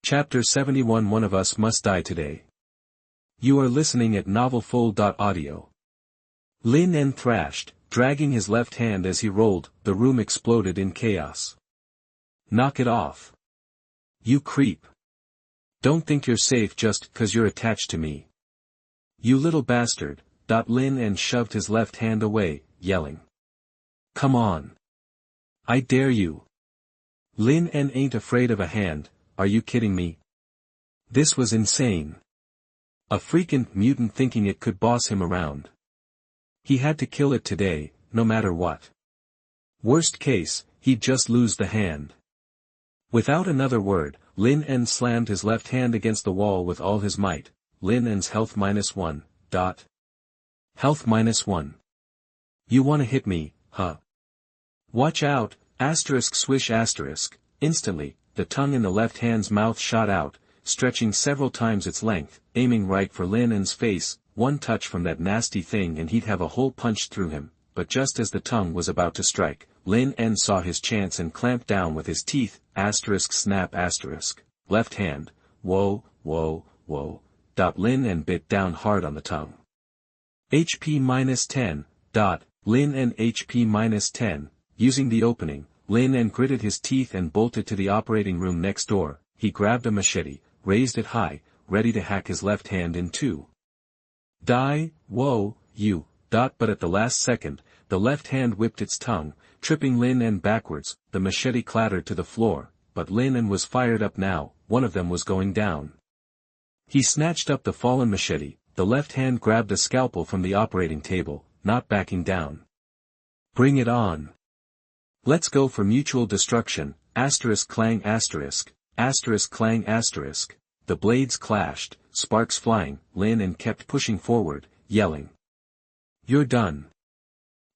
Chapter 71 One of Us Must Die Today. You are listening at novelfull.audio. Lin En thrashed, dragging his left hand as he rolled. The room exploded in chaos. Knock it off. You creep. Don't think you're safe just 'cause you're attached to me. You little bastard. Lin En shoved his left hand away, yelling. Come on. I dare you. Lin En ain't afraid of a hand. Are you kidding me? This was insane. A freaking mutant thinking it could boss him around. He had to kill it today, no matter what. Worst case, he'd just lose the hand. Without another word, Lin En slammed his left hand against the wall with all his might. Lin En's health -1. Health -1. You wanna hit me, huh? Watch out, swish asterisk. Instantly, the tongue in the left hand's mouth shot out, stretching several times its length, aiming right for Lin En's face. One touch from that nasty thing and he'd have a hole punched through him, but just as the tongue was about to strike, Lin En saw his chance and clamped down with his teeth, snap asterisk. Left hand, whoa. Lin En bit down hard on the tongue. HP -10. Lin En HP -10, using the opening. Lin En gritted his teeth and bolted to the operating room next door. He grabbed a machete, raised it high, ready to hack his left hand in two. Die, whoa, you, but at the last second, the left hand whipped its tongue, tripping Lin En backwards. The machete clattered to the floor, but Lin En was fired up now. One of them was going down. He snatched up the fallen machete. The left hand grabbed a scalpel from the operating table, not backing down. Bring it on. Let's go for mutual destruction, clang clang. The blades clashed, sparks flying. Lin En kept pushing forward, yelling. You're done.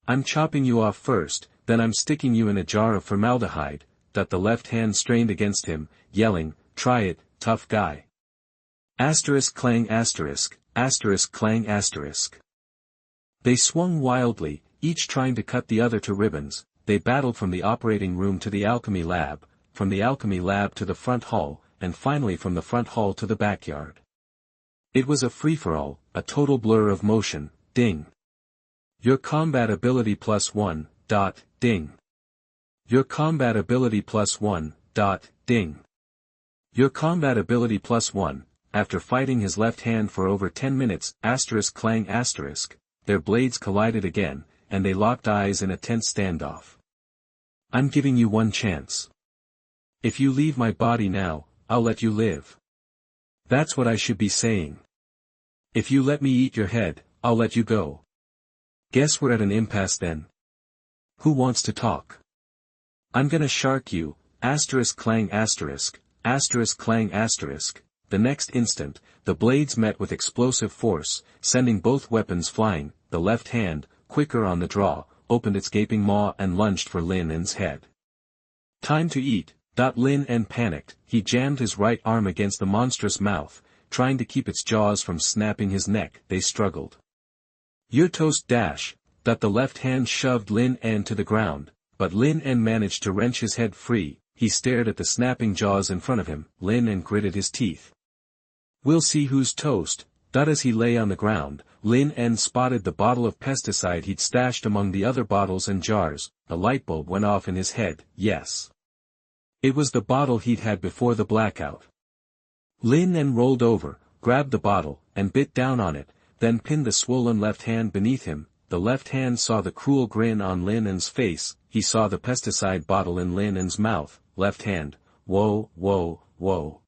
I'm chopping you off first, then I'm sticking you in a jar of formaldehyde. The left hand strained against him, yelling, try it, tough guy. Clang clang. They swung wildly, each trying to cut the other to ribbons. They battled from the operating room to the alchemy lab, from the alchemy lab to the front hall, and finally from the front hall to the backyard. It was a free-for-all, a total blur of motion. Ding. Your combat ability +1. Ding. Your combat ability +1. Ding. Your combat ability +1. After fighting his left hand for over 10 minutes, clang their blades collided again, and they locked eyes in a tense standoff. I'm giving you one chance. If you leave my body now, I'll let you live. That's what I should be saying. If you let me eat your head, I'll let you go. Guess we're at an impasse then. Who wants to talk? I'm gonna shark you, clang clang. The next instant, the blades met with explosive force, sending both weapons flying. The left hand, quicker on the draw, opened its gaping maw and lunged for Lin En's head. Time to eat. Lin En panicked. He jammed his right arm against the monstrous mouth, trying to keep its jaws from snapping his neck. They struggled. You're toast. The left hand shoved Lin En to the ground, but Lin En managed to wrench his head free. He stared at the snapping jaws in front of him. Lin En gritted his teeth. We'll see who's toast. As he lay on the ground, Lin En spotted the bottle of pesticide he'd stashed among the other bottles and jars. A light bulb went off in his head. Yes. It was the bottle he'd had before the blackout. Lin En rolled over, grabbed the bottle, and bit down on it, then pinned the swollen left hand beneath him. The left hand saw the cruel grin on Lin En's face. He saw the pesticide bottle in Lin En's mouth. Left hand, whoa.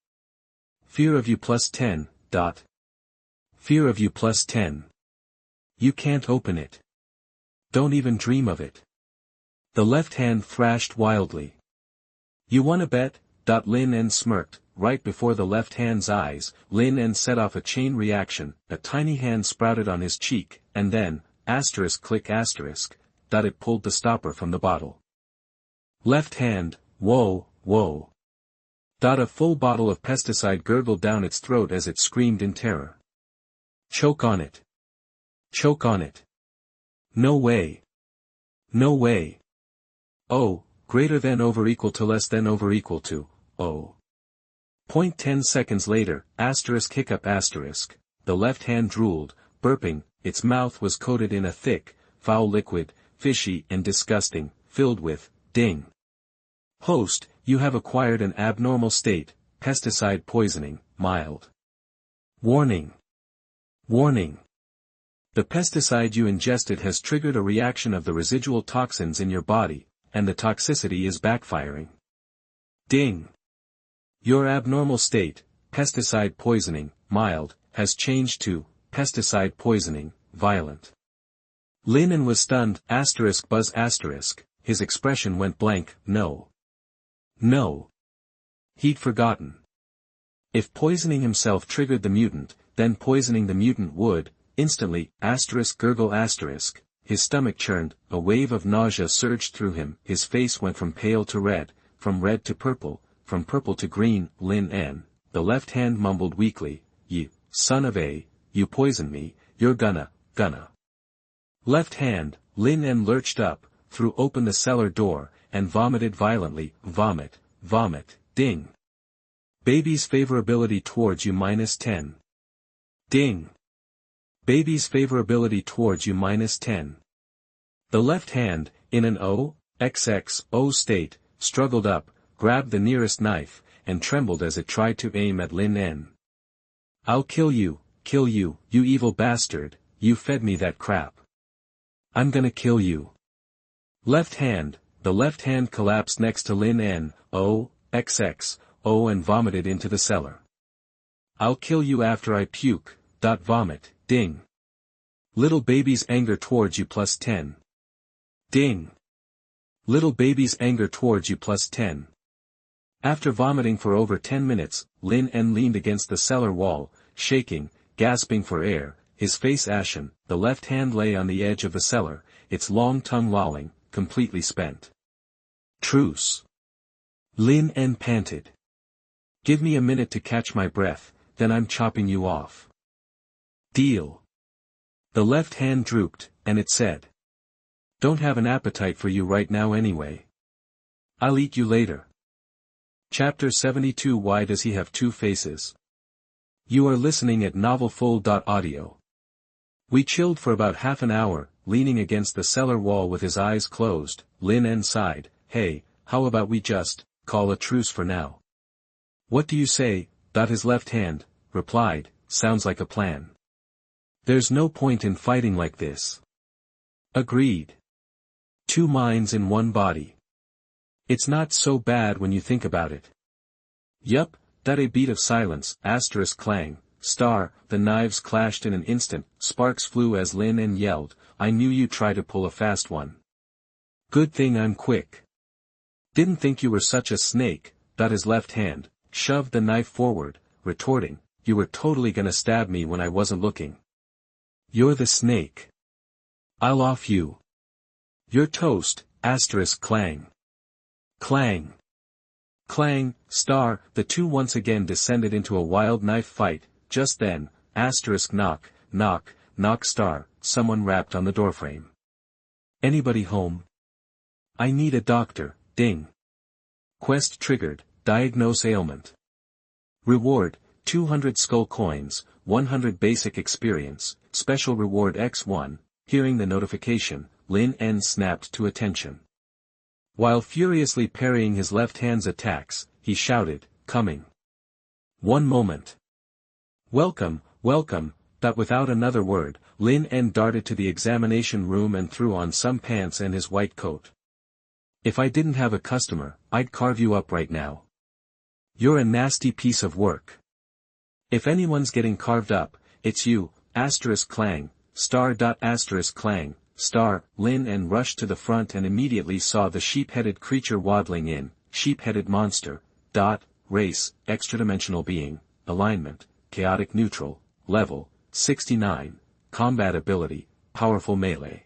Fear of you +10. Fear of you +10. You can't open it. Don't even dream of it. The left hand thrashed wildly. You wanna bet? Lin En smirked. Right before the left hand's eyes, Lin En set off a chain reaction. A tiny hand sprouted on his cheek, and then, click it pulled the stopper from the bottle. Left hand, whoa. A full bottle of pesticide gurgled down its throat as it screamed in terror. Choke on it. No way. Oh, greater than over equal to less than over equal to, oh. .10 seconds later, asterisk hiccup asterisk, the left hand drooled, burping, its mouth was coated in a thick, foul liquid, fishy and disgusting, filled with, ding. Host, you have acquired an abnormal state, pesticide poisoning, mild. Warning. Warning. The pesticide you ingested has triggered a reaction of the residual toxins in your body, and the toxicity is backfiring. Ding. Your abnormal state, pesticide poisoning, mild, has changed to, pesticide poisoning, violent. Lin En was stunned, asterisk buzz asterisk, his expression went blank, no. No. He'd forgotten. If poisoning himself triggered the mutant, then poisoning the mutant would, instantly, asterisk gurgle asterisk, his stomach churned, a wave of nausea surged through him, his face went from pale to red, from red to purple, from purple to green. Lin En, the left hand mumbled weakly, you, son of a, you poisoned me, you're gonna. Left hand, Lin En lurched up, threw open the cellar door, and vomited violently, vomit, ding. Baby's favorability towards you -10. Ding. Baby's favorability towards you -10. The left hand, in an O state, struggled up, grabbed the nearest knife, and trembled as it tried to aim at Lin En. I'll kill you, you evil bastard, you fed me that crap. I'm gonna kill you. Left hand, the left hand collapsed next to Lin En, and vomited into the cellar. I'll kill you after I puke, vomit, ding. Little baby's anger towards you +10. Ding. Little baby's anger towards you +10. After vomiting for over 10 minutes, Lin En leaned against the cellar wall, shaking, gasping for air, his face ashen. The left hand lay on the edge of the cellar, its long tongue lolling, completely spent. Truce. Lin En panted. Give me a minute to catch my breath, then I'm chopping you off. Deal. The left hand drooped, and it said. Don't have an appetite for you right now anyway. I'll eat you later. Chapter 72. Why does he have two faces? You are listening at novelfull.audio. We chilled for about half an hour, leaning against the cellar wall with his eyes closed. Lin En sighed, hey, how about we just, call a truce for now? What do you say? His left hand, replied, sounds like a plan. There's no point in fighting like this. Agreed. Two minds in one body. It's not so bad when you think about it. Yup, that a beat of silence, asterisk clang, star, the knives clashed in an instant, sparks flew as Lin En yelled, I knew you'd try to pull a fast one. Good thing I'm quick. Didn't think you were such a snake. His left hand, shoved the knife forward, retorting, you were totally gonna stab me when I wasn't looking. You're the snake. I'll off you. You're toast, asterisk clang. Clang. Clang, star, the two once again descended into a wild knife fight. Just then, asterisk knock, star, someone rapped on the doorframe. Anybody home? I need a doctor, ding. Quest triggered, diagnose ailment. Reward, 200 skull coins, 100 basic experience, special reward X1, hearing the notification, Lin En snapped to attention. While furiously parrying his left hand's attacks, he shouted, coming. One moment. Welcome, but without another word, Lin En darted to the examination room and threw on some pants and his white coat. If I didn't have a customer, I'd carve you up right now. You're a nasty piece of work. If anyone's getting carved up, it's you, asterisk clang, star. Asterisk clang, star. Lin En rushed to the front and immediately saw the sheep-headed creature waddling in, sheep-headed monster, race, extradimensional being, alignment, chaotic neutral, level, 69, combat ability, powerful melee.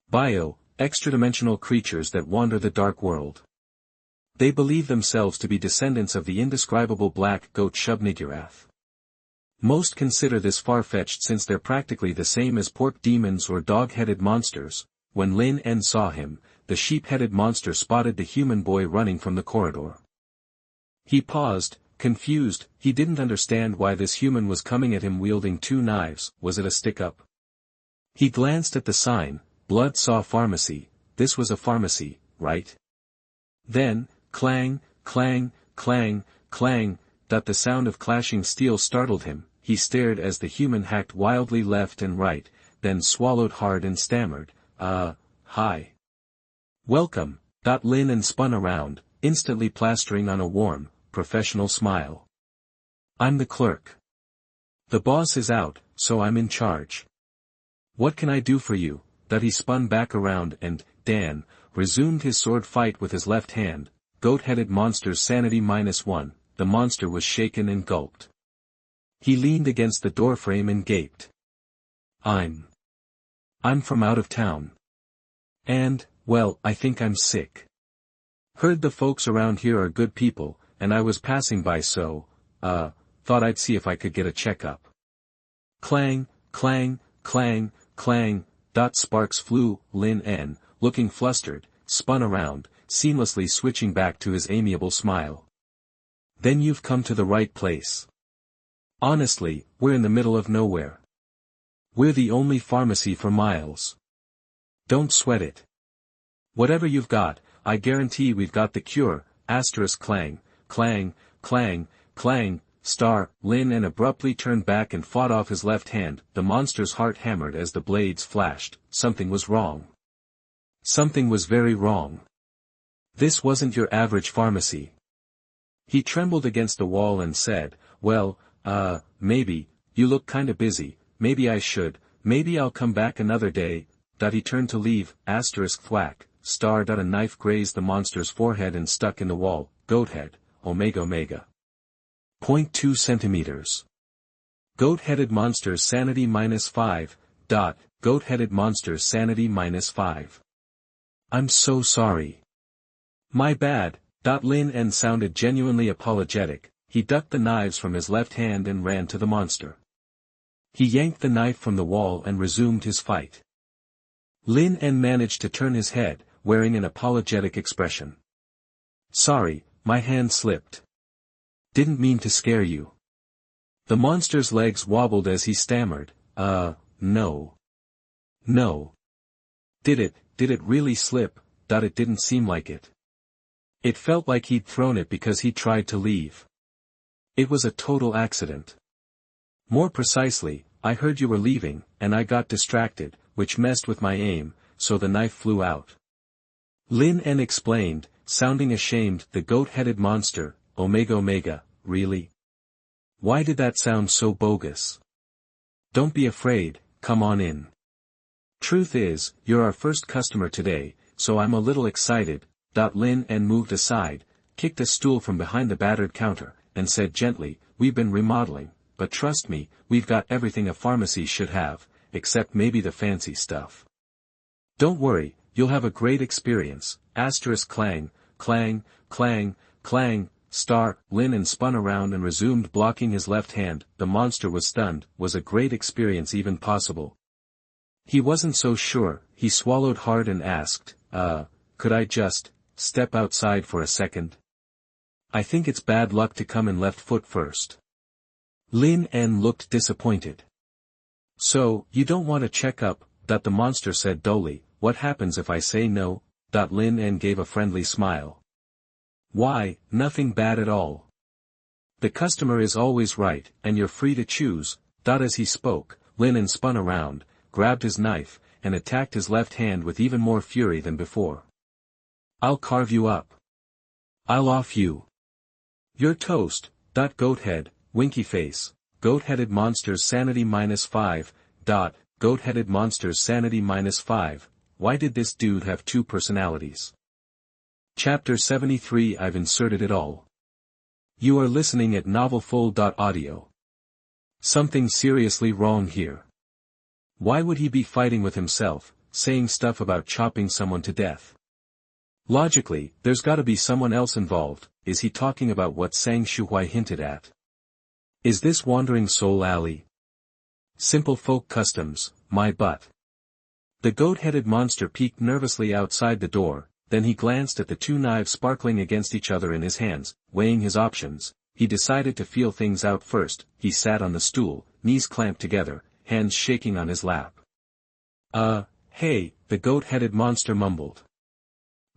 Bio, extradimensional creatures that wander the dark world. They believe themselves to be descendants of the indescribable black goat Shub-Niggurath. Most consider this far-fetched since they're practically the same as pork demons or dog-headed monsters. When Lin En saw him, the sheep-headed monster spotted the human boy running from the corridor. He paused, Confused, he didn't understand why this human was coming at him wielding 2 knives. Was it a stick-up? He glanced at the sign, Blood Saw Pharmacy. This was a pharmacy, right? Then, clang, clang, clang, clang, the sound of clashing steel startled him. He stared as the human hacked wildly left and right, then swallowed hard and stammered, hi. Welcome. Lin En spun around, instantly plastering on a warm, professional smile. I'm the clerk. The boss is out, so I'm in charge. What can I do for you? He spun back around and, Dan, resumed his sword fight with his left hand. Goat-headed monster's sanity -1, the monster was shaken and gulped. He leaned against the doorframe and gaped. I'm from out of town. And, well, I think I'm sick. Heard the folks around here are good people, and I was passing by so, thought I'd see if I could get a checkup. Clang, clang, clang, clang, sparks flew. Lin En, looking flustered, spun around, seamlessly switching back to his amiable smile. Then you've come to the right place. Honestly, we're in the middle of nowhere. We're the only pharmacy for miles. Don't sweat it. Whatever you've got, I guarantee we've got the cure. Clang, clang, clang, clang, Lin En abruptly turned back and fought off his left hand. The monster's heart hammered as the blades flashed. Something was wrong. Something was very wrong. This wasn't your average pharmacy. He trembled against the wall and said, well, maybe, you look kinda busy, maybe I should, maybe I'll come back another day. He turned to leave. Thwack, a knife grazed the monster's forehead and stuck in the wall. Goathead, omega. 0.2 centimeters. Goat-headed monster's sanity -5. Goat-headed monster's sanity -5. I'm so sorry. My bad. Lin En sounded genuinely apologetic. He ducked the knives from his left hand and ran to the monster. He yanked the knife from the wall and resumed his fight. Lin En managed to turn his head, wearing an apologetic expression. Sorry, my hand slipped. Didn't mean to scare you. The monster's legs wobbled as he stammered, no. No. Did it really slip? It didn't seem like it. It felt like he'd thrown it because he tried to leave. It was a total accident. More precisely, I heard you were leaving, and I got distracted, which messed with my aim, so the knife flew out. Lin En explained, sounding ashamed. The goat-headed monster, omega, really? Why did that sound so bogus? Don't be afraid, come on in. Truth is, you're our first customer today, so I'm a little excited. Lin En moved aside, kicked a stool from behind the battered counter, and said gently, we've been remodeling, but trust me, we've got everything a pharmacy should have, except maybe the fancy stuff. Don't worry, you'll have a great experience. Clang, clang, clang, clang, Lin En spun around and resumed blocking his left hand. The monster was stunned. Was a great experience even possible? He wasn't so sure. He swallowed hard and asked, could I just step outside for a second? I think it's bad luck to come in left foot first. Lin En looked disappointed. So, you don't want to check up? The monster said dully. What happens if I say no? Lin En gave a friendly smile. Why, nothing bad at all. The customer is always right, and you're free to choose. As he spoke, Lin En spun around, grabbed his knife, and attacked his left hand with even more fury than before. I'll carve you up. I'll off you. You're toast. Goathead, winky face, goat-headed monster's sanity -5. Goat-headed monster's sanity -5. Why did this dude have 2 personalities? Chapter 73. I've inserted it all. You are listening at novelfull.audio. Something seriously wrong here. Why would he be fighting with himself, saying stuff about chopping someone to death? Logically, there's gotta be someone else involved. Is he talking about what Sang Shuhui hinted at? Is this Wandering Soul Alley? Simple folk customs, my butt. The goat-headed monster peeked nervously outside the door, then he glanced at the 2 knives sparkling against each other in his hands, weighing his options. he decided to feel things out first. He sat on the stool, knees clamped together, hands shaking on his lap. Hey, the goat-headed monster mumbled.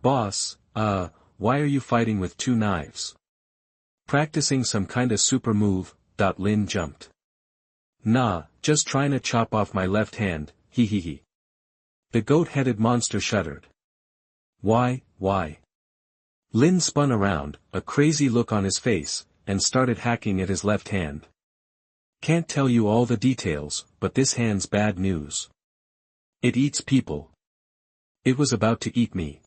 Boss, why are you fighting with 2 knives? Practicing some kinda super move. Lin jumped. Nah, just trying to chop off my left hand, he. The goat-headed monster shuddered. Why? Lin spun around, a crazy look on his face, and started hacking at his left hand. Can't tell you all the details, but this hand's bad news. It eats people. It was about to eat me.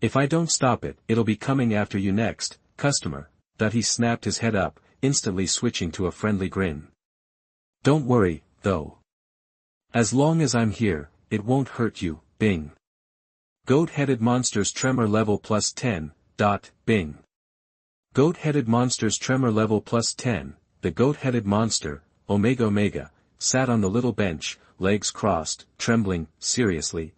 If I don't stop it, it'll be coming after you next, customer. He snapped his head up, instantly switching to a friendly grin. Don't worry, though. As long as I'm here, it won't hurt you, bing. Goat-headed monster's tremor level +10, bing. Goat-headed monster's tremor level +10, the goat-headed monster, Omega, sat on the little bench, legs crossed, trembling. Seriously?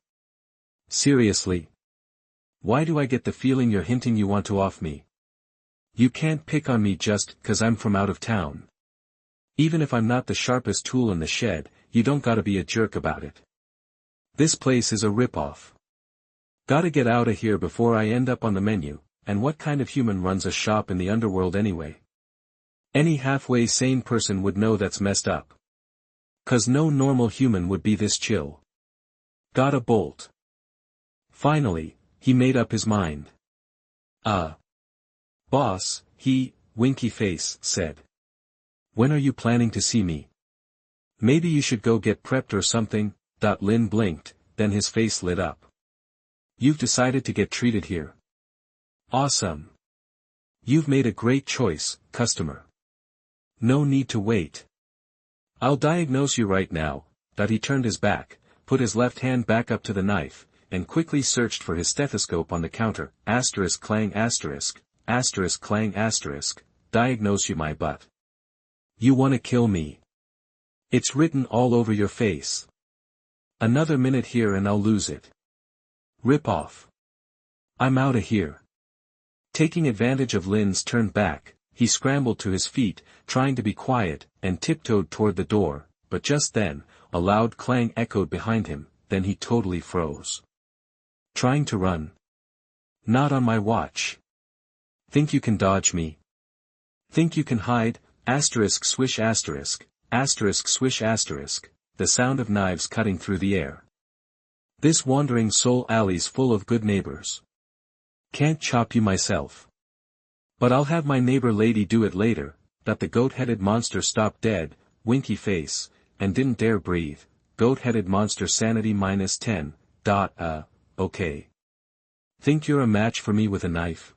Why do I get the feeling you're hinting you want to off me? You can't pick on me just 'cause I'm from out of town. Even if I'm not the sharpest tool in the shed, you don't gotta be a jerk about it. This place is a ripoff. Gotta get out of here before I end up on the menu, and what kind of human runs a shop in the underworld anyway? Any halfway sane person would know that's messed up. 'Cause no normal human would be this chill. Gotta bolt. Finally, he made up his mind. Boss, winky face, said. When are you planning to see me? Maybe you should go get prepped or something. Lin blinked, then his face lit up. You've decided to get treated here. Awesome. You've made a great choice, customer. No need to wait. I'll diagnose you right now. He turned his back, put his left hand back up to the knife, and quickly searched for his stethoscope on the counter. *clang***, *clang***, diagnose you my butt. You wanna kill me? It's written all over your face. Another minute here and I'll lose it. Rip off. I'm outta here. Taking advantage of Lin's turned back, he scrambled to his feet, trying to be quiet, and tiptoed toward the door, but just then, a loud clang echoed behind him, then he totally froze. Trying to run? Not on my watch. Think you can dodge me? Think you can hide? *swish*, *swish*, the sound of knives cutting through the air. This wandering soul alley's full of good neighbors. Can't chop you myself. But I'll have my neighbor lady do it later. The goat-headed monster stopped dead, winky face, and didn't dare breathe. Goat-headed monster sanity -10. Okay. Think you're a match for me with a knife?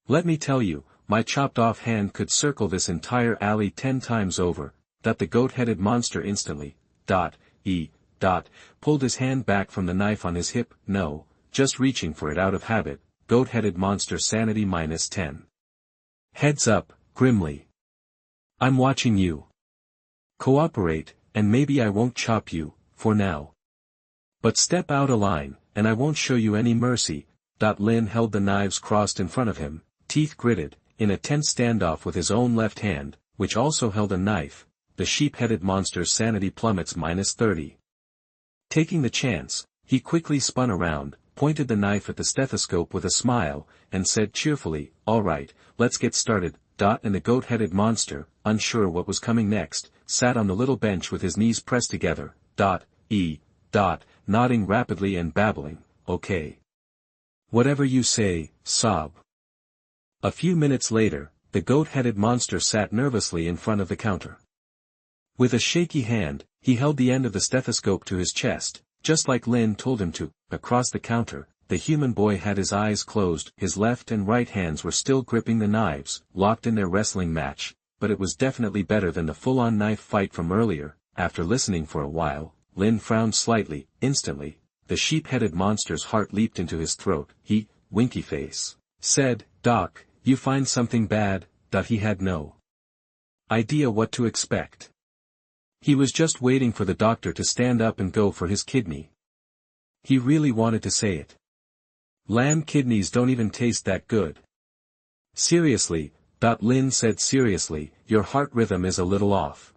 Let me tell you, my chopped-off hand could circle this entire alley 10 times over. The goat-headed monster instantly, pulled his hand back from the knife on his hip. No, just reaching for it out of habit. Goat-headed monster sanity -10. Heads up, grimly. I'm watching you. Cooperate, and maybe I won't chop you, for now. But step out of line, and I won't show you any mercy. Lin held the knives crossed in front of him, teeth gritted, in a tense standoff with his own left hand, which also held a knife. The sheep-headed monster's sanity plummets -30. Taking the chance, he quickly spun around, pointed the knife at the stethoscope with a smile, and said cheerfully, "All right, let's get started." And the goat-headed monster, unsure what was coming next, sat on the little bench with his knees pressed together. Nodding rapidly and babbling, "Okay. Whatever you say, sob." A few minutes later, the goat-headed monster sat nervously in front of the counter. With a shaky hand, he held the end of the stethoscope to his chest, just like Lin told him to. Across the counter, the human boy had his eyes closed, his left and right hands were still gripping the knives, locked in their wrestling match, but it was definitely better than the full-on knife fight from earlier. After listening for a while, Lin frowned slightly. Instantly, the sheep-headed monster's heart leaped into his throat. He, winky face, said, "Doc, you find something bad?" He had no idea what to expect. He was just waiting for the doctor to stand up and go for his kidney. He really wanted to say it. Lamb kidneys don't even taste that good. Seriously, Lin said seriously, your heart rhythm is a little off.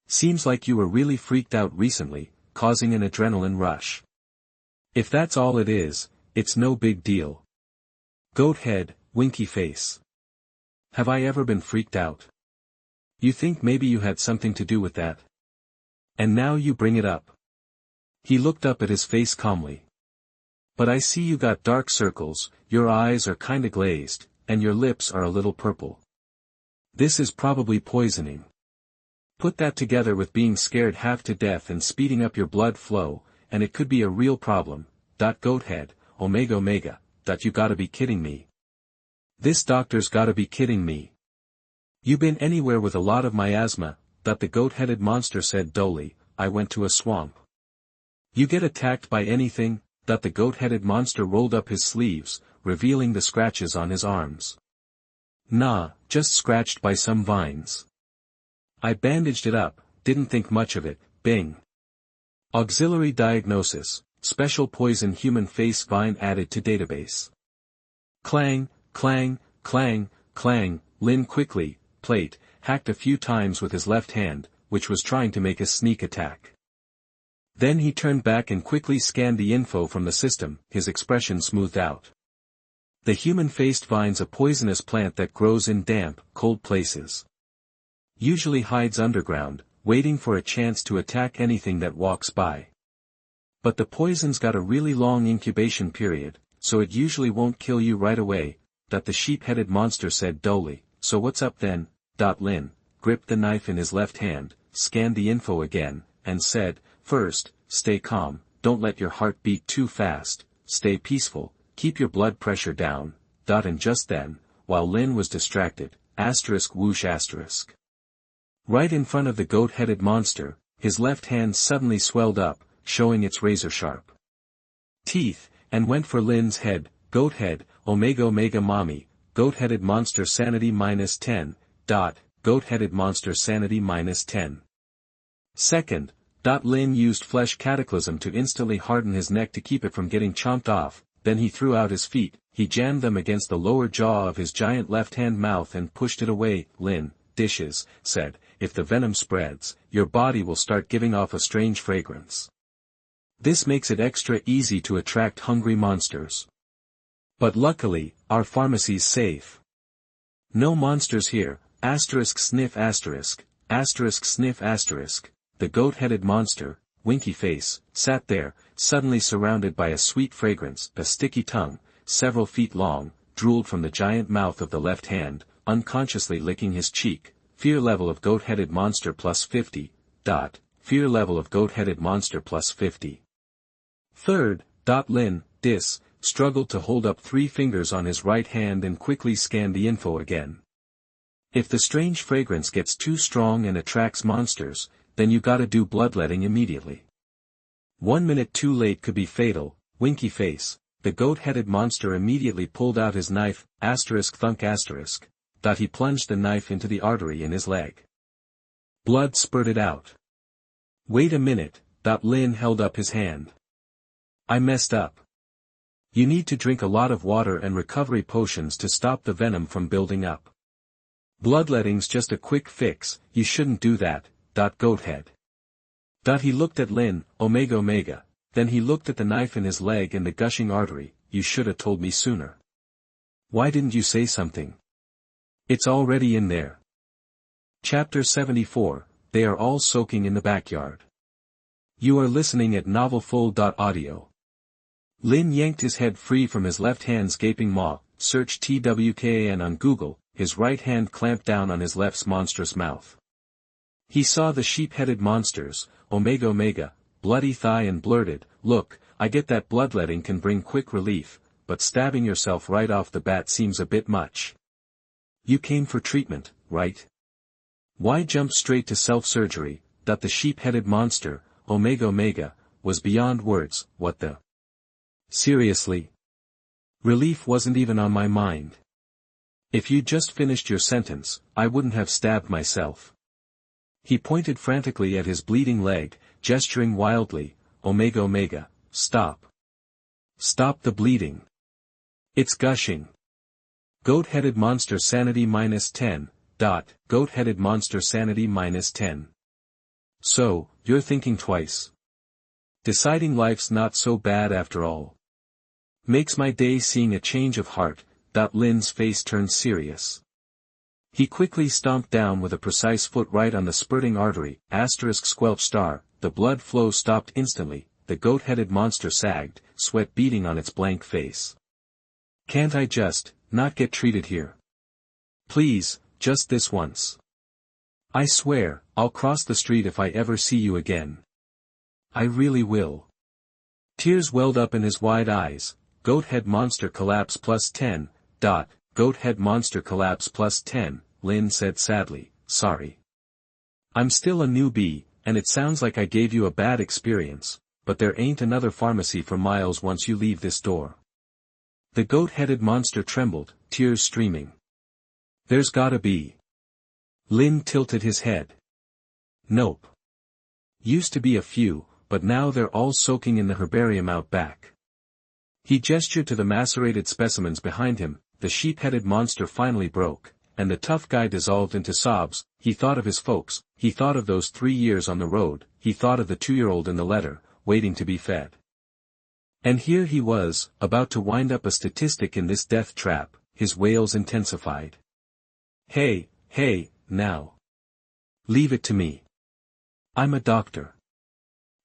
Seems like you were really freaked out recently, causing an adrenaline rush. If that's all it is, it's no big deal. Goat head, winky face. Have I ever been freaked out? You think maybe you had something to do with that? And now you bring it up. He looked up at his face calmly. But I see you got dark circles, your eyes are kinda glazed, and your lips are a little purple. This is probably poisoning. Put that together with being scared half to death and speeding up your blood flow, and it could be a real problem. Goathead, omega. You gotta be kidding me. This doctor's gotta be kidding me. You been anywhere with a lot of miasma? The goat-headed monster said dully, I went to a swamp. You get attacked by anything? The goat-headed monster rolled up his sleeves, revealing the scratches on his arms. Nah, just scratched by some vines. I bandaged it up, didn't think much of it, bing. Auxiliary diagnosis, special poison human face vine added to database. Clang, clang, clang, clang, Lin quickly, plate, hacked a few times with his left hand, which was trying to make a sneak attack. Then he turned back and quickly scanned the info from the system, his expression smoothed out. The human-faced vine's a poisonous plant that grows in damp, cold places. Usually hides underground, waiting for a chance to attack anything that walks by. But the poison's got a really long incubation period, so it usually won't kill you right away, the sheep-headed monster said dully. So what's up then? Lin gripped the knife in his left hand, scanned the info again, and said, first, stay calm, don't let your heart beat too fast, stay peaceful, keep your blood pressure down. And just then, while Lin was distracted, whoosh asterisk. Right in front of the goat-headed monster, his left hand suddenly swelled up, showing its razor-sharp teeth, and went for Lin's head. Goat head, omega mommy, goat-headed monster sanity -10. Goat-headed monster sanity -10. Second, Lin used flesh cataclysm to instantly harden his neck to keep it from getting chomped off, then he threw out his feet, he jammed them against the lower jaw of his giant left-hand mouth and pushed it away. Lin, dishes, said, if the venom spreads, your body will start giving off a strange fragrance. This makes it extra easy to attract hungry monsters. But luckily, our pharmacy's safe. No monsters here, sniff sniff asterisk. The goat-headed monster, winky face, sat there, suddenly surrounded by a sweet fragrance. A sticky tongue, several feet long, drooled from the giant mouth of the left hand, unconsciously licking his cheek. Fear level of goat-headed monster plus 50. Fear level of goat-headed monster plus 50. Third, Lin, struggled to hold up 3 fingers on his right hand and quickly scanned the info again. If the strange fragrance gets too strong and attracts monsters, then you gotta do bloodletting immediately. 1 minute too late could be fatal. Winky face, the goat-headed monster immediately pulled out his knife, thunk. He plunged the knife into the artery in his leg. Blood spurted out. Wait a minute, Lin held up his hand. I messed up. You need to drink a lot of water and recovery potions to stop the venom from building up. Bloodletting's just a quick fix, you shouldn't do that, goathead. He looked at Lin, omega, then he looked at the knife in his leg and the gushing artery. You shoulda told me sooner. Why didn't you say something? It's already in there. Chapter 74, They are all soaking in the backyard. You are listening at novelfull.audio. Lin yanked his head free from his left hand's gaping maw, searched TWKAN on Google, his right hand clamped down on his left's monstrous mouth. He saw the sheep-headed monsters, omega, bloody thigh and blurted, look, I get that bloodletting can bring quick relief, but stabbing yourself right off the bat seems a bit much. You came for treatment, right? Why jump straight to self-surgery? The sheep-headed monster, omega, was beyond words. What the? Seriously? Relief wasn't even on my mind. If you just finished your sentence, I wouldn't have stabbed myself. He pointed frantically at his bleeding leg, gesturing wildly, omega, stop. Stop the bleeding. It's gushing. Goat-headed monster sanity -10. Goat-headed monster sanity -10. So, you're thinking twice. Deciding life's not so bad after all. Makes my day seeing a change of heart. Lin's face turned serious. He quickly stomped down with a precise foot right on the spurting artery, *squelch star, the blood flow stopped instantly, the goat-headed monster sagged, sweat beading on its blank face. Can't I just, not get treated here? Please, just this once. I swear, I'll cross the street if I ever see you again. I really will. Tears welled up in his wide eyes. Goat-head monster collapse +10. Goat-head monster collapse +10, Lin said sadly, sorry. I'm still a newbie, and it sounds like I gave you a bad experience, but there ain't another pharmacy for miles once you leave this door. The goat-headed monster trembled, tears streaming. There's gotta be. Lin tilted his head. Nope. Used to be a few, but now they're all soaking in the herbarium out back. He gestured to the macerated specimens behind him. The sheep-headed monster finally broke, and the tough guy dissolved into sobs. He thought of his folks, he thought of those 3 years on the road, he thought of the 2-year-old in the letter, waiting to be fed. And here he was, about to wind up a statistic in this death trap. His wails intensified. Hey, now. Leave it to me. I'm a doctor.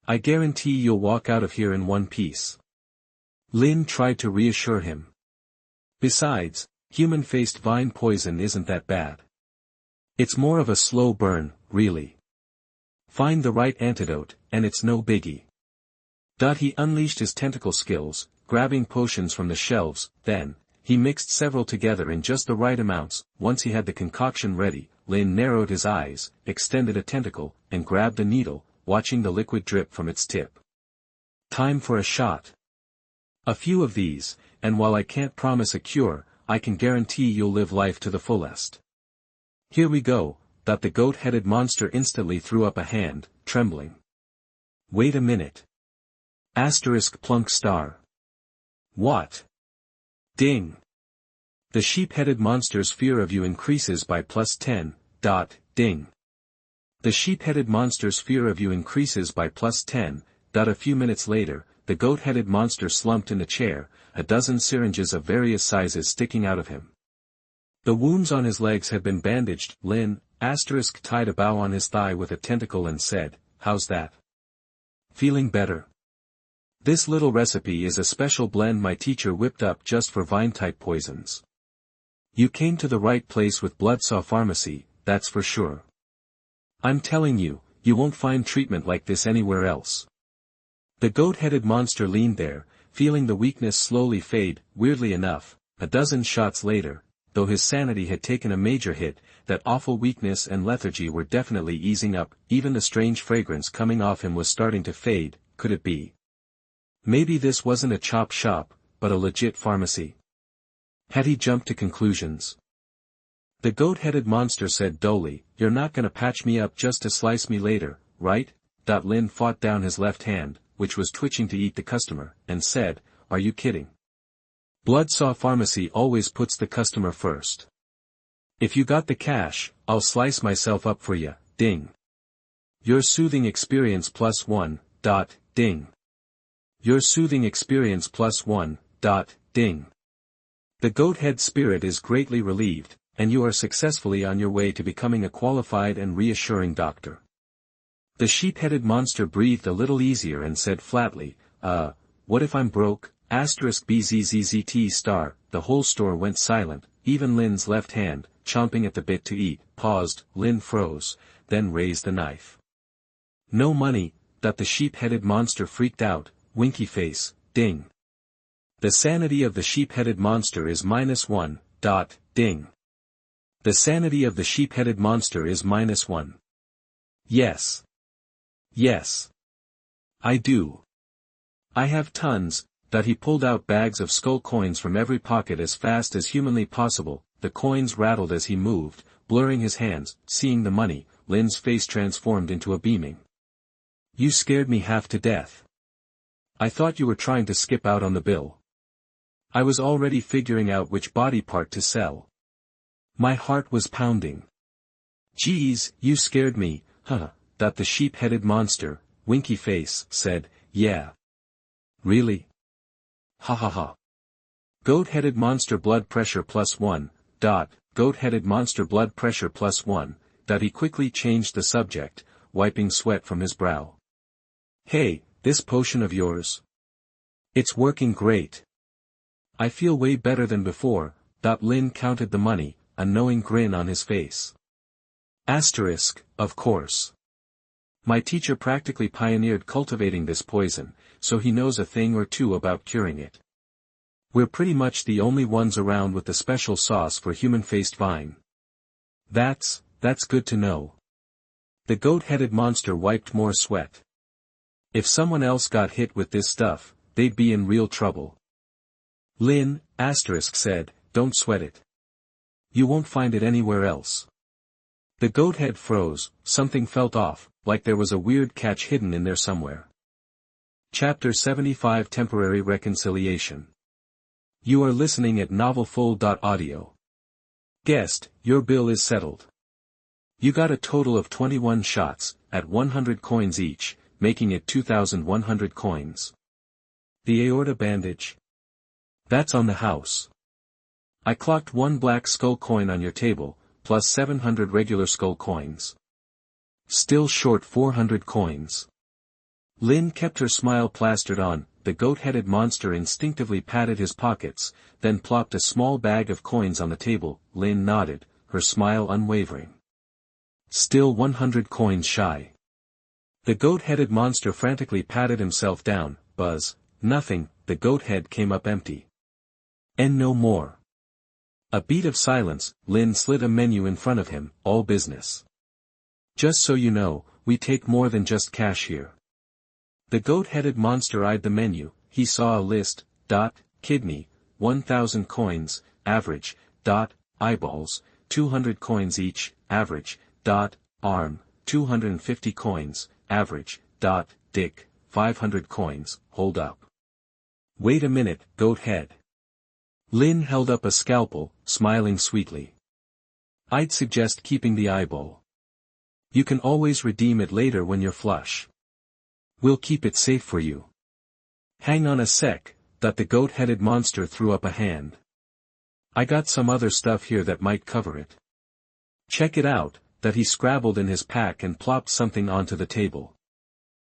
I guarantee you'll walk out of here in one piece. Lin tried to reassure him. Besides, human-faced vine poison isn't that bad. It's more of a slow burn, really. Find the right antidote, and it's no biggie. He unleashed his tentacle skills, grabbing potions from the shelves, then, he mixed several together in just the right amounts. Once he had the concoction ready, Lin narrowed his eyes, extended a tentacle, and grabbed a needle, watching the liquid drip from its tip. Time for a shot. A few of these, and while I can't promise a cure, I can guarantee you'll live life to the fullest. Here we go. The goat-headed monster instantly threw up a hand, trembling. Wait a minute. *plunk star. What? Ding. The sheep-headed monster's fear of you increases by +10. Ding. The sheep-headed monster's fear of you increases by +10. A few minutes later, the goat-headed monster slumped in a chair, a dozen syringes of various sizes sticking out of him. The wounds on his legs had been bandaged. Lin tied a bow on his thigh with a tentacle and said, "How's that? Feeling better? This little recipe is a special blend my teacher whipped up just for vine-type poisons. You came to the right place with Bloodsaw Pharmacy, that's for sure. I'm telling you, you won't find treatment like this anywhere else." The goat-headed monster leaned there, feeling the weakness slowly fade. Weirdly enough, a dozen shots later, though his sanity had taken a major hit, that awful weakness and lethargy were definitely easing up. Even the strange fragrance coming off him was starting to fade. Could it be? Maybe this wasn't a chop shop, but a legit pharmacy. Had he jumped to conclusions? The goat-headed monster said dully, "You're not gonna patch me up just to slice me later, right?" Lin fought down his left hand, which was twitching to eat the customer, and said, "Are you kidding? Bloodsaw Pharmacy always puts the customer first. If you got the cash, I'll slice myself up for ya." Ding. Your soothing experience +1. Ding. Your soothing experience +1. Ding. The goat-head spirit is greatly relieved, and you are successfully on your way to becoming a qualified and reassuring doctor. The sheep-headed monster breathed a little easier and said flatly, what if I'm broke? *BZZZT*. The whole store went silent. Even Lin's left hand, chomping at the bit to eat, paused. Lin froze, then raised the knife. No money. The sheep-headed monster freaked out, winky face. Ding. The sanity of the sheep-headed monster is -1. Ding. The sanity of the sheep-headed monster is -1. Yes. Yes. I do. I have tons. He pulled out bags of skull coins from every pocket as fast as humanly possible. The coins rattled as he moved, blurring his hands. Seeing the money, Lin's face transformed into a beaming. You scared me half to death. I thought you were trying to skip out on the bill. I was already figuring out which body part to sell. My heart was pounding. Geez, you scared me, huh? That the sheep-headed monster, winky face, said, yeah. Really? Ha ha ha. Goat-headed monster blood pressure +1, goat-headed monster blood pressure +1, he quickly changed the subject, wiping sweat from his brow. Hey, this potion of yours. It's working great. I feel way better than before. Lin counted the money, a knowing grin on his face. Asterisk, of course. My teacher practically pioneered cultivating this poison, so he knows a thing or two about curing it. We're pretty much the only ones around with the special sauce for human-faced vine. That's good to know. The goat-headed monster wiped more sweat. If someone else got hit with this stuff, they'd be in real trouble. Lin, said, don't sweat it. You won't find it anywhere else. The goat-head froze, something felt off, like there was a weird catch hidden in there somewhere. Chapter 75 Temporary Reconciliation. You are listening at novelfull.audio. Guest, your bill is settled. You got a total of 21 shots, at 100 coins each, making it 2,100 coins. The aorta bandage? That's on the house. I clocked 1 black skull coin on your table, plus 700 regular skull coins. Still short 400 coins. Lin kept her smile plastered on. The goat-headed monster instinctively patted his pockets, then plopped a small bag of coins on the table. Lin nodded, her smile unwavering. Still 100 coins shy. The goat-headed monster frantically patted himself down. Buzz, nothing, the goat head came up empty. And no more. A beat of silence. Lin slid a menu in front of him, all business. Just so you know, we take more than just cash here. The goat-headed monster eyed the menu. He saw a list. Kidney, 1,000 coins, average. Eyeballs, 200 coins each, average. Arm, 250 coins, average. Dick, 500 coins, hold up. Wait a minute, goat head. Lin held up a scalpel, smiling sweetly. I'd suggest keeping the eyeball. You can always redeem it later when you're flush. We'll keep it safe for you. Hang on a sec, the goat-headed monster threw up a hand. I got some other stuff here that might cover it. Check it out, he scrabbled in his pack and plopped something onto the table.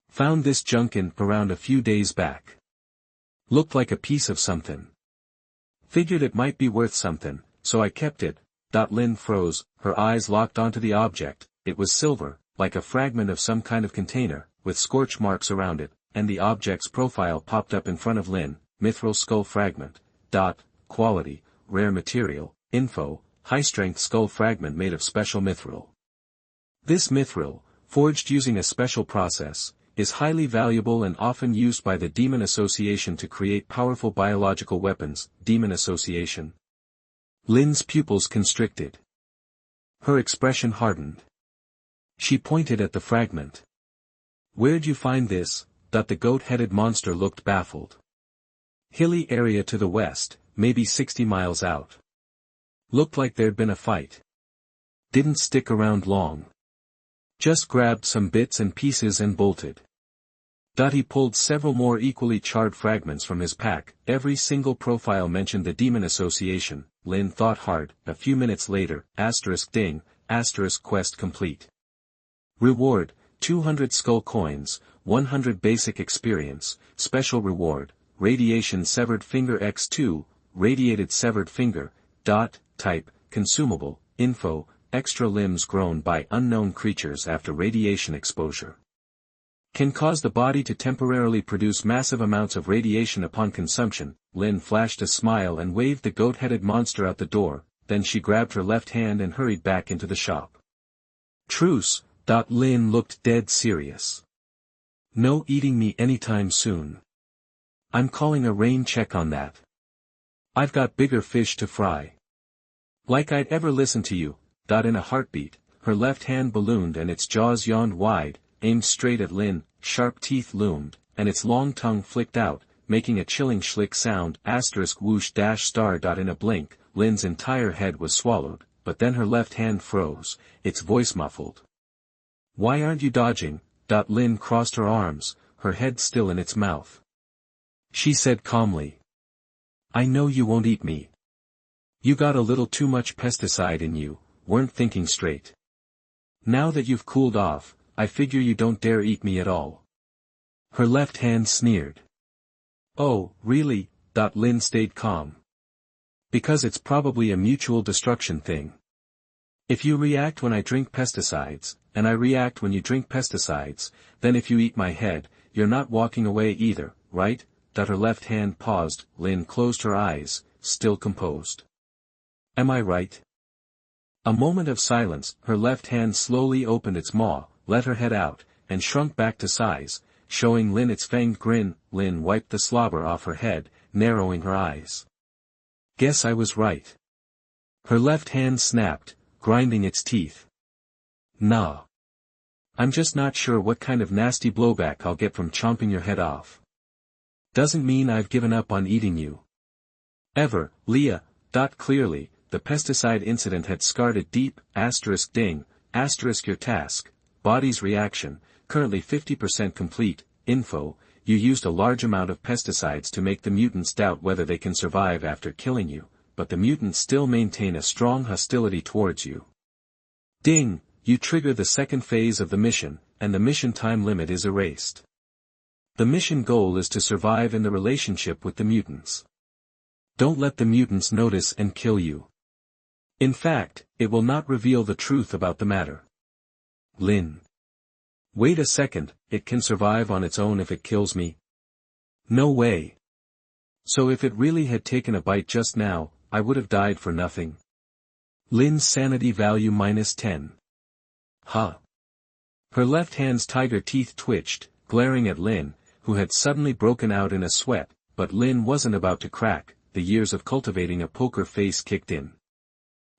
Found this junk in around a few days back. Looked like a piece of something. Figured it might be worth something, so I kept it. Lin froze, her eyes locked onto the object. It was silver, like a fragment of some kind of container, with scorch marks around it, and the object's profile popped up in front of Lin. Mithril skull fragment. Quality, rare material, info, high-strength skull fragment made of special mithril. This mithril, forged using a special process, is highly valuable and often used by the Demon Association to create powerful biological weapons. Demon Association. Lin's pupils constricted. Her expression hardened. She pointed at the fragment. Where'd you find this? The goat-headed monster looked baffled. Hilly area to the west, maybe 60 miles out. Looked like there'd been a fight. Didn't stick around long. Just grabbed some bits and pieces and bolted. He pulled several more equally charred fragments from his pack. Every single profile mentioned the Demon Association. Lin thought hard. A few minutes later, ding, quest complete. Reward, 200 skull coins, 100 basic experience, special reward, radiation severed finger x2, radiated severed finger. Type, consumable, info, extra limbs grown by unknown creatures after radiation exposure. Can cause the body to temporarily produce massive amounts of radiation upon consumption. Lin flashed a smile and waved the goat-headed monster out the door, then she grabbed her left hand and hurried back into the shop. Truce. Lin looked dead serious. No eating me anytime soon. I'm calling a rain check on that. I've got bigger fish to fry. Like I'd ever listen to you. In a heartbeat, her left hand ballooned and its jaws yawned wide, aimed straight at Lin. Sharp teeth loomed, and its long tongue flicked out, making a chilling schlick sound, *whoosh star. In a blink, Lin's entire head was swallowed, but then her left hand froze, its voice muffled. Why aren't you dodging? Lin crossed her arms, her head still in its mouth. She said calmly. I know you won't eat me. You got a little too much pesticide in you, weren't thinking straight. Now that you've cooled off, I figure you don't dare eat me at all. Her left hand sneered. Oh, really? Lin stayed calm. Because it's probably a mutual destruction thing. If you react when I drink pesticides, and I react when you drink pesticides, then if you eat my head, you're not walking away either, right? Her left hand paused, Lin closed her eyes, still composed. Am I right? A moment of silence, her left hand slowly opened its maw, let her head out, and shrunk back to size, showing Lin its fanged grin. Lin wiped the slobber off her head, narrowing her eyes. Guess I was right. Her left hand snapped, grinding its teeth. Nah. I'm just not sure what kind of nasty blowback I'll get from chomping your head off. Doesn't mean I've given up on eating you. Ever, Leah. Clearly, the pesticide incident had scarred a deep, ding, your task, body's reaction, currently 50% complete, info, you used a large amount of pesticides to make the mutants doubt whether they can survive after killing you, but the mutants still maintain a strong hostility towards you. Ding, you trigger the second phase of the mission, and the mission time limit is erased. The mission goal is to survive in the relationship with the mutants. Don't let the mutants notice and kill you. In fact, it will not reveal the truth about the matter. Lin. Wait a second, it can survive on its own if it kills me? No way. So if it really had taken a bite just now, I would have died for nothing. Lin's sanity value -10. Huh. Her left hand's tiger teeth twitched, glaring at Lin, who had suddenly broken out in a sweat, but Lin wasn't about to crack, the years of cultivating a poker face kicked in.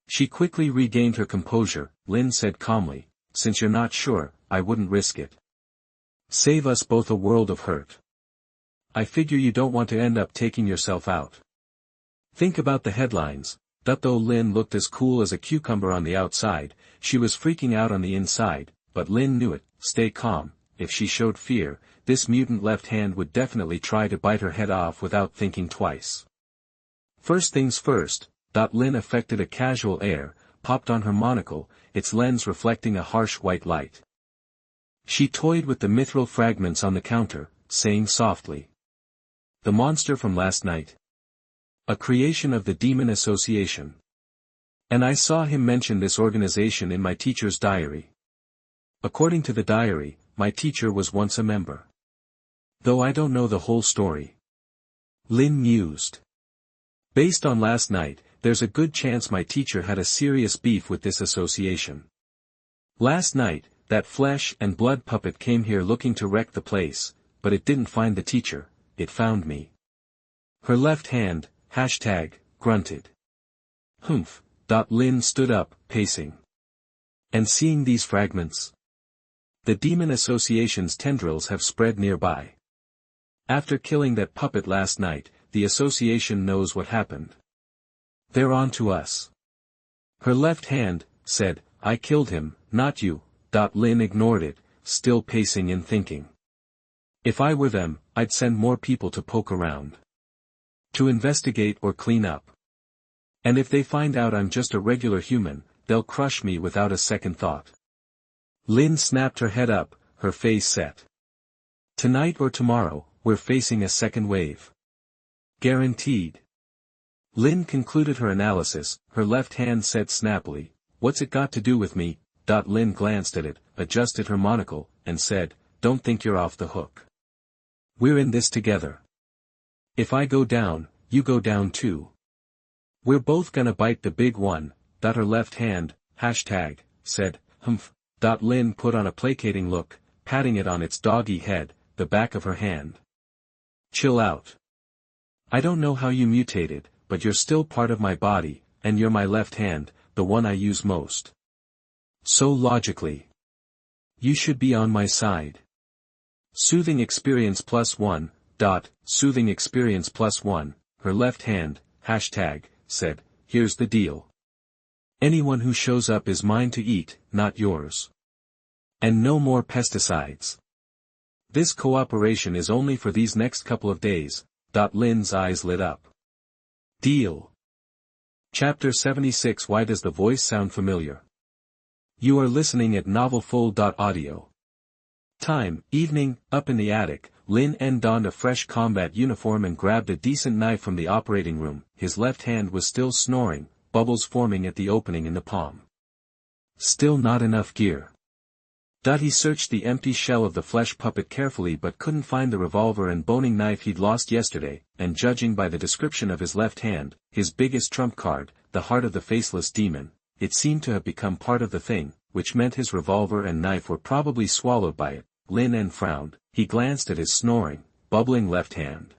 She quickly regained her composure. Lin said calmly, since you're not sure, I wouldn't risk it. Save us both a world of hurt. I figure you don't want to end up taking yourself out. Think about the headlines. Though Lin looked as cool as a cucumber on the outside, she was freaking out on the inside, but Lin knew it. Stay calm. If she showed fear, this mutant left hand would definitely try to bite her head off without thinking twice. First things first. Lin affected a casual air, popped on her monocle, its lens reflecting a harsh white light. She toyed with the mithril fragments on the counter, saying softly. The monster from last night. A creation of the Demon Association. And I saw him mention this organization in my teacher's diary. According to the diary, my teacher was once a member. Though I don't know the whole story. Lin mused. Based on last night, there's a good chance my teacher had a serious beef with this association. Last night, that flesh and blood puppet came here looking to wreck the place, but it didn't find the teacher, it found me. Her left hand, grunted. Humph. Lin stood up, pacing. And seeing these fragments? The Demon Association's tendrils have spread nearby. After killing that puppet last night, the association knows what happened. They're on to us. Her left hand said, I killed him, not you. Lin ignored it, still pacing and thinking. If I were them, I'd send more people to poke around. To investigate or clean up. And if they find out I'm just a regular human, they'll crush me without a second thought. Lin snapped her head up, her face set. Tonight or tomorrow, we're facing a second wave. Guaranteed. Lin concluded her analysis, her left hand said snappily, what's it got to do with me? Lin glanced at it, adjusted her monocle, and said, don't think you're off the hook. We're in this together. If I go down, you go down too. We're both gonna bite the big one. Her left hand, said, humph. Lin put on a placating look, patting it on its doggy head, the back of her hand. Chill out. I don't know how you mutated, but you're still part of my body, and you're my left hand, the one I use most. So logically. You should be on my side. Soothing experience +1, Soothing experience +1, her left hand, said, here's the deal. Anyone who shows up is mine to eat, not yours. And no more pesticides. This cooperation is only for these next couple of days. Lin's eyes lit up. Deal. Chapter 76. Why does the voice sound familiar? You are listening at NovelFull.audio. Time, evening, up in the attic. Lin En donned a fresh combat uniform and grabbed a decent knife from the operating room. His left hand was still snoring, bubbles forming at the opening in the palm. Still not enough gear. He searched the empty shell of the flesh puppet carefully but couldn't find the revolver and boning knife he'd lost yesterday, and judging by the description of his left hand, his biggest trump card, the heart of the faceless demon, it seemed to have become part of the thing, which meant his revolver and knife were probably swallowed by it. Lin En frowned. He glanced at his snoring, bubbling left hand.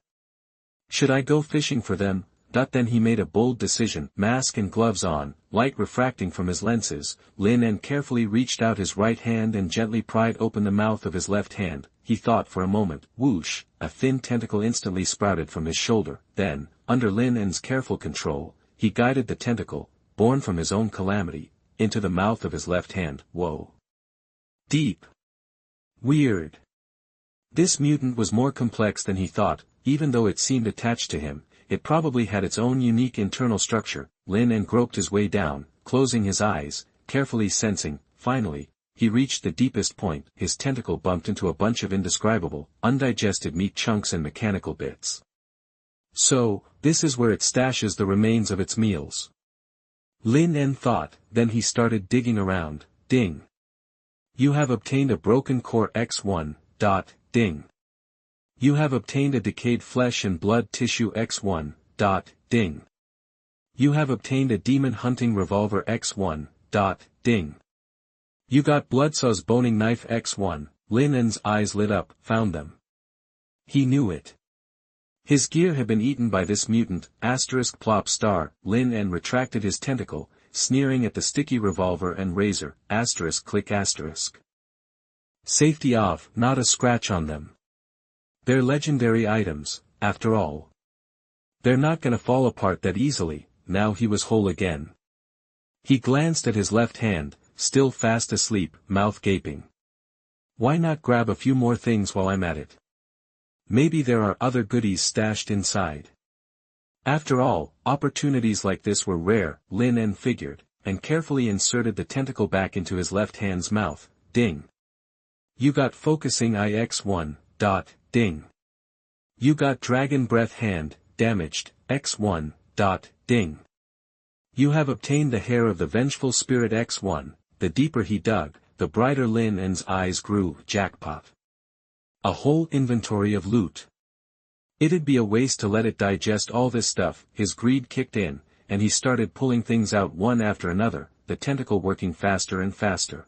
Should I go fishing for them? Then he made a bold decision. Mask and gloves on, light refracting from his lenses, Lin En carefully reached out his right hand and gently pried open the mouth of his left hand. He thought for a moment. Whoosh! A thin tentacle instantly sprouted from his shoulder. Then, under Lin En's careful control, he guided the tentacle, born from his own calamity, into the mouth of his left hand. Whoa! Deep! Weird! This mutant was more complex than he thought. Even though it seemed attached to him, it probably had its own unique internal structure. Lin En groped his way down, closing his eyes, carefully sensing. Finally, he reached the deepest point. His tentacle bumped into a bunch of indescribable, undigested meat chunks and mechanical bits. So, this is where it stashes the remains of its meals. Lin En thought. Then he started digging around. Ding. You have obtained a broken core X1. Ding. You have obtained a decayed flesh and blood tissue X1. Ding. You have obtained a demon hunting revolver X1. Ding. You got Bloodsaw's boning knife X1. Lin En's eyes lit up. Found them. He knew it. His gear had been eaten by this mutant. Plop star. Lin En retracted his tentacle, sneering at the sticky revolver and razor. Click. Safety off. Not a scratch on them. They're legendary items, after all. They're not gonna fall apart that easily. Now he was whole again. He glanced at his left hand, still fast asleep, mouth gaping. Why not grab a few more things while I'm at it? Maybe there are other goodies stashed inside. After all, opportunities like this were rare, Lin En figured, and carefully inserted the tentacle back into his left hand's mouth. Ding. You got focusing IX1. Ding. You got dragon breath hand, damaged, X1. Ding. You have obtained the hair of the vengeful spirit X1. The deeper he dug, the brighter Lin En's eyes grew. Jackpot. A whole inventory of loot. It'd be a waste to let it digest all this stuff. His greed kicked in, and he started pulling things out one after another, the tentacle working faster and faster.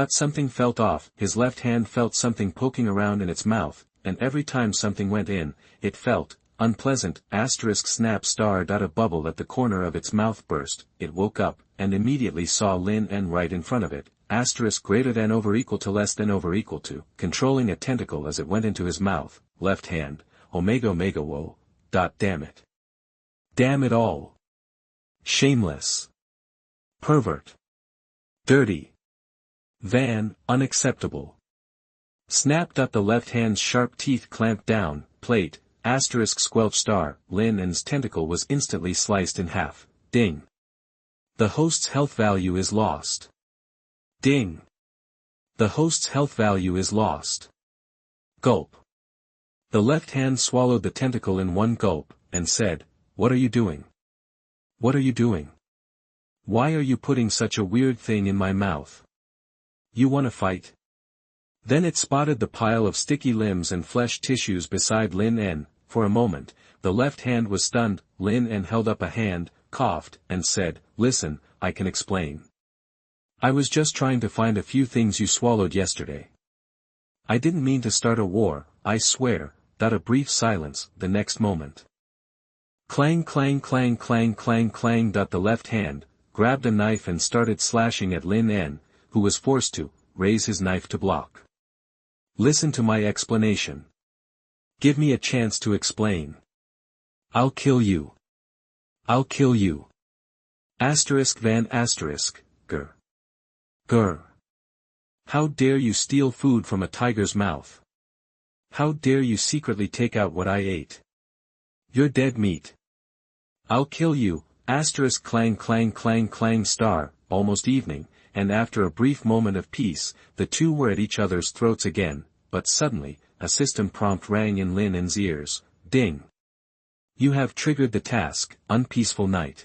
Something felt off. His left hand felt something poking around in its mouth, and every time something went in, it felt unpleasant. Snap star. A bubble at the corner of its mouth burst. It woke up, and immediately saw Lin En right in front of it. Greater than over equal to less than over equal to, controlling a tentacle as it went into his mouth. Left hand, Omega whoa. Damn it. Damn it all. Shameless. Pervert. Dirty. Unacceptable. Snap. The left hand's sharp teeth clamped down. Plate, squelch star. Lin En's tentacle was instantly sliced in half. Ding. The host's health value is lost. Ding. The host's health value is lost. Gulp. The left hand swallowed the tentacle in one gulp, and said, What are you doing? What are you doing? Why are you putting such a weird thing in my mouth? You wanna fight? Then it spotted the pile of sticky limbs and flesh tissues beside Lin En. For a moment, the left hand was stunned. Lin En held up a hand, coughed, and said, Listen, I can explain. I was just trying to find a few things you swallowed yesterday. I didn't mean to start a war, I swear. A brief silence. The next moment. Clang clang clang clang clang clang. The left hand grabbed a knife and started slashing at Lin En, who was forced to raise his knife to block. Listen to my explanation. Give me a chance to explain. I'll kill you. I'll kill you. Asterisk van asterisk, grr. Grr. How dare you steal food from a tiger's mouth? How dare you secretly take out what I ate? You're dead meat. I'll kill you, asterisk clang clang clang clang star, almost evening, and after a brief moment of peace, the two were at each other's throats again, but suddenly, a system prompt rang in Lin En's ears, ding. You have triggered the task, Unpeaceful Night.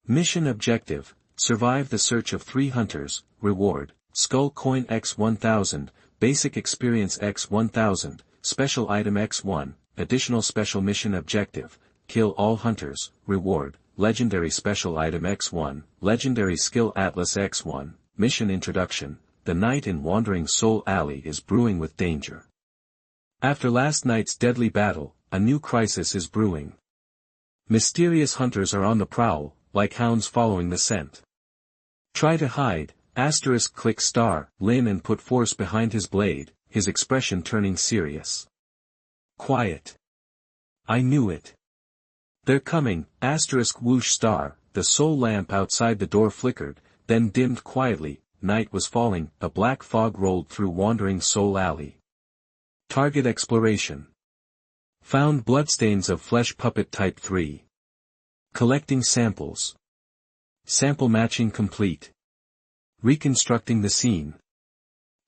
Mission objective, survive the search of 3 hunters, reward, Skull Coin X1000, Basic Experience X1000, Special Item X1, Additional Special Mission Objective, kill all hunters, reward, Legendary Special Item X1, Legendary Skill Atlas X1, Mission Introduction, the night in Wandering Soul Alley is brewing with danger. After last night's deadly battle, a new crisis is brewing. Mysterious hunters are on the prowl, like hounds following the scent. Try to hide, asterisk click star, Lin En put force behind his blade, his expression turning serious. Quiet. I knew it. They're coming, asterisk whoosh star, the soul lamp outside the door flickered, then dimmed quietly, night was falling, a black fog rolled through Wandering Soul Alley. Target exploration. Found bloodstains of flesh puppet type 3. Collecting samples. Sample matching complete. Reconstructing the scene.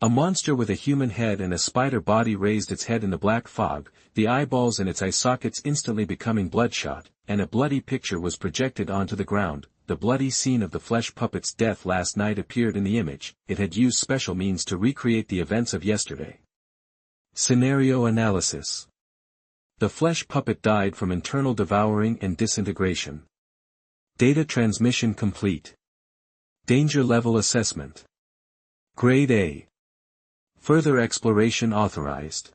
A monster with a human head and a spider body raised its head in the black fog, the eyeballs in its eye sockets instantly becoming bloodshot, and a bloody picture was projected onto the ground. The bloody scene of the flesh puppet's death last night appeared in the image. It had used special means to recreate the events of yesterday. Scenario analysis. The flesh puppet died from internal devouring and disintegration. Data transmission complete. Danger level assessment. Grade A. Further exploration authorized.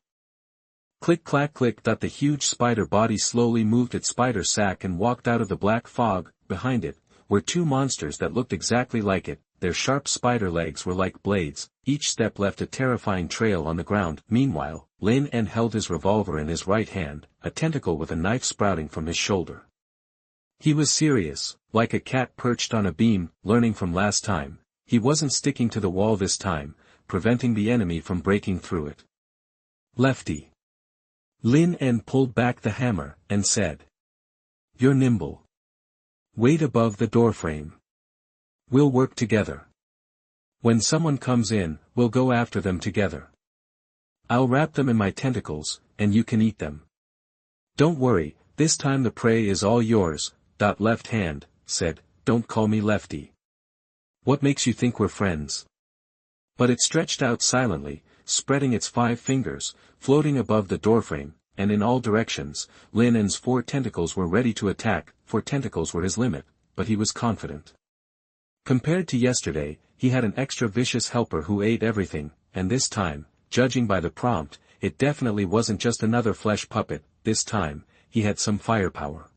Click clack click. The huge spider body slowly moved its spider sack and walked out of the black fog. Behind it were 2 monsters that looked exactly like it. Their sharp spider legs were like blades, each step left a terrifying trail on the ground. Meanwhile, Lin En held his revolver in his right hand, a tentacle with a knife sprouting from his shoulder. He was serious, like a cat perched on a beam. Learning from last time, he wasn't sticking to the wall this time, preventing the enemy from breaking through it. Lefty. Lin En pulled back the hammer, and said. You're nimble. Wait above the doorframe. We'll work together. When someone comes in, we'll go after them together. I'll wrap them in my tentacles, and you can eat them. Don't worry, this time the prey is all yours. Left hand said, don't call me Lefty. What makes you think we're friends? But it stretched out silently, spreading its 5 fingers, floating above the doorframe, and in all directions. Lin En's 4 tentacles were ready to attack. 4 tentacles were his limit, but he was confident. Compared to yesterday, he had an extra vicious helper who ate everything, and this time, judging by the prompt, it definitely wasn't just another flesh puppet. This time, he had some firepower.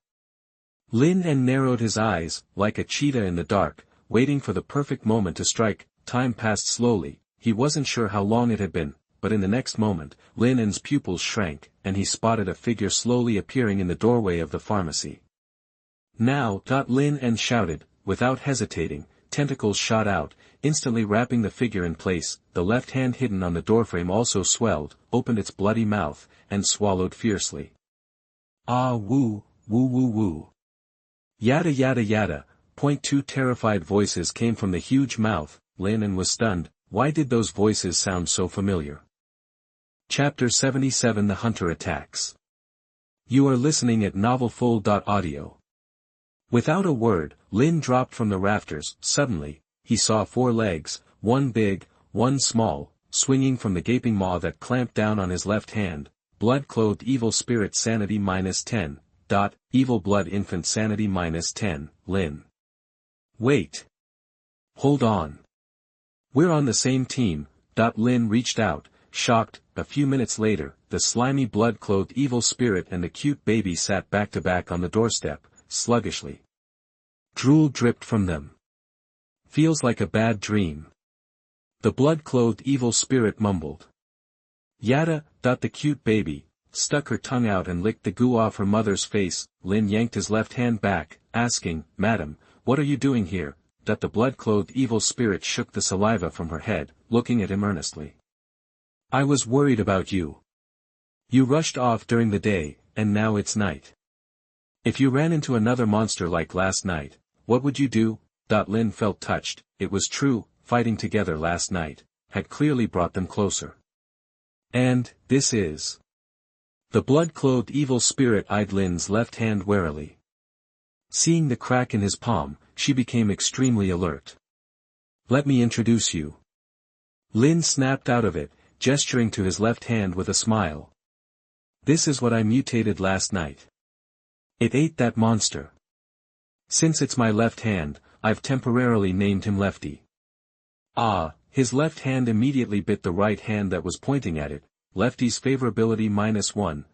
Lin En narrowed his eyes, like a cheetah in the dark, waiting for the perfect moment to strike. Time passed slowly. He wasn't sure how long it had been, but in the next moment, Lin En's pupils shrank, and he spotted a figure slowly appearing in the doorway of the pharmacy. Now! Lin En shouted, without hesitating. Tentacles shot out, instantly wrapping the figure in place. The left hand hidden on the doorframe also swelled, opened its bloody mouth, and swallowed fiercely. Ah woo, woo woo woo. Yada yada yada. 2 terrified voices came from the huge mouth. Lin En was stunned. Why did those voices sound so familiar? Chapter 77. The Hunter Attacks. You are listening at novelfull.audio. Without a word, Lin dropped from the rafters. Suddenly, he saw 4 legs, one big, one small, swinging from the gaping maw that clamped down on his left hand. Blood-clothed evil spirit sanity -10. Evil blood infant sanity -10. Lin. Wait. Hold on. We're on the same team. Lin reached out, shocked. A few minutes later, the slimy blood-clothed evil spirit and the cute baby sat back to back on the doorstep, sluggishly. Drool dripped from them. Feels like a bad dream. The blood-clothed evil spirit mumbled. Yada. The cute baby, stuck her tongue out and licked the goo off her mother's face. Lin yanked his left hand back, asking, "Madam, what are you doing here?" That the blood-clothed evil spirit shook the saliva from her head, looking at him earnestly. "I was worried about you. You rushed off during the day, and now it's night. If you ran into another monster like last night, what would you do?" Lin felt touched. It was true, fighting together last night had clearly brought them closer. "And, this is..." The blood-clothed evil spirit eyed Lin's left hand warily. Seeing the crack in his palm, she became extremely alert. "Let me introduce you." Lin snapped out of it, gesturing to his left hand with a smile. "This is what I mutated last night. It ate that monster. Since it's my left hand, I've temporarily named him Lefty." Ah, his left hand immediately bit the right hand that was pointing at it. Lefty's favorability -1.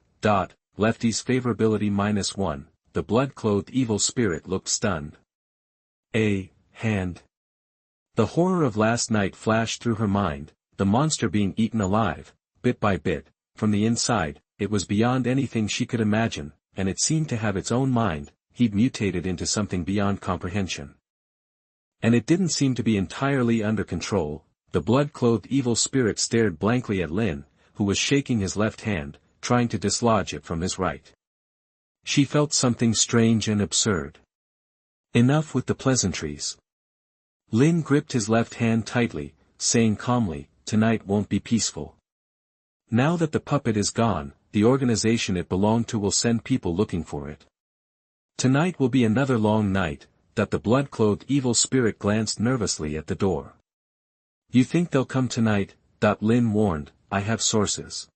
Lefty's favorability -1. The blood-clothed evil spirit looked stunned. A hand. The horror of last night flashed through her mind, the monster being eaten alive, bit by bit, from the inside. It was beyond anything she could imagine, and it seemed to have its own mind. He'd mutated into something beyond comprehension. And it didn't seem to be entirely under control. The blood-clothed evil spirit stared blankly at Lin, who was shaking his left hand, trying to dislodge it from his right. She felt something strange and absurd. Enough with the pleasantries. Lin gripped his left hand tightly, saying calmly, "Tonight won't be peaceful. Now that the puppet is gone, the organization it belonged to will send people looking for it. Tonight will be another long night." That the blood-clothed evil spirit glanced nervously at the door. "You think they'll come tonight?" Lin warned, "I have sources."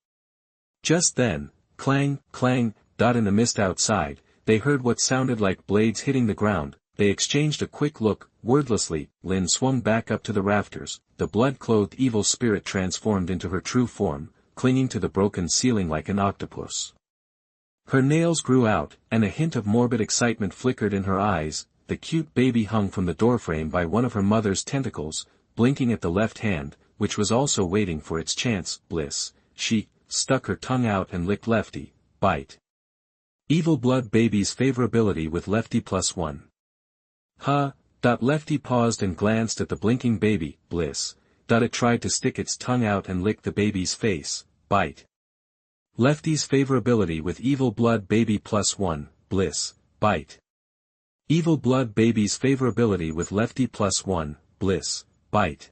Just then, clang, clang, in the mist outside, they heard what sounded like blades hitting the ground. They exchanged a quick look. Wordlessly, Lin swung back up to the rafters. The blood-clothed evil spirit transformed into her true form, clinging to the broken ceiling like an octopus. Her nails grew out, and a hint of morbid excitement flickered in her eyes. The cute baby hung from the doorframe by one of her mother's tentacles, blinking at the left hand, which was also waiting for its chance. Bliss. She stuck her tongue out and licked Lefty. Bite. Evil blood baby's favorability with Lefty +1. Huh. Lefty paused and glanced at the blinking baby. Bliss. It tried to stick its tongue out and lick the baby's face. Bite. Lefty's favorability with evil blood baby +1. Bliss. Bite. Evil blood baby's favorability with Lefty +1. Bliss. Bite.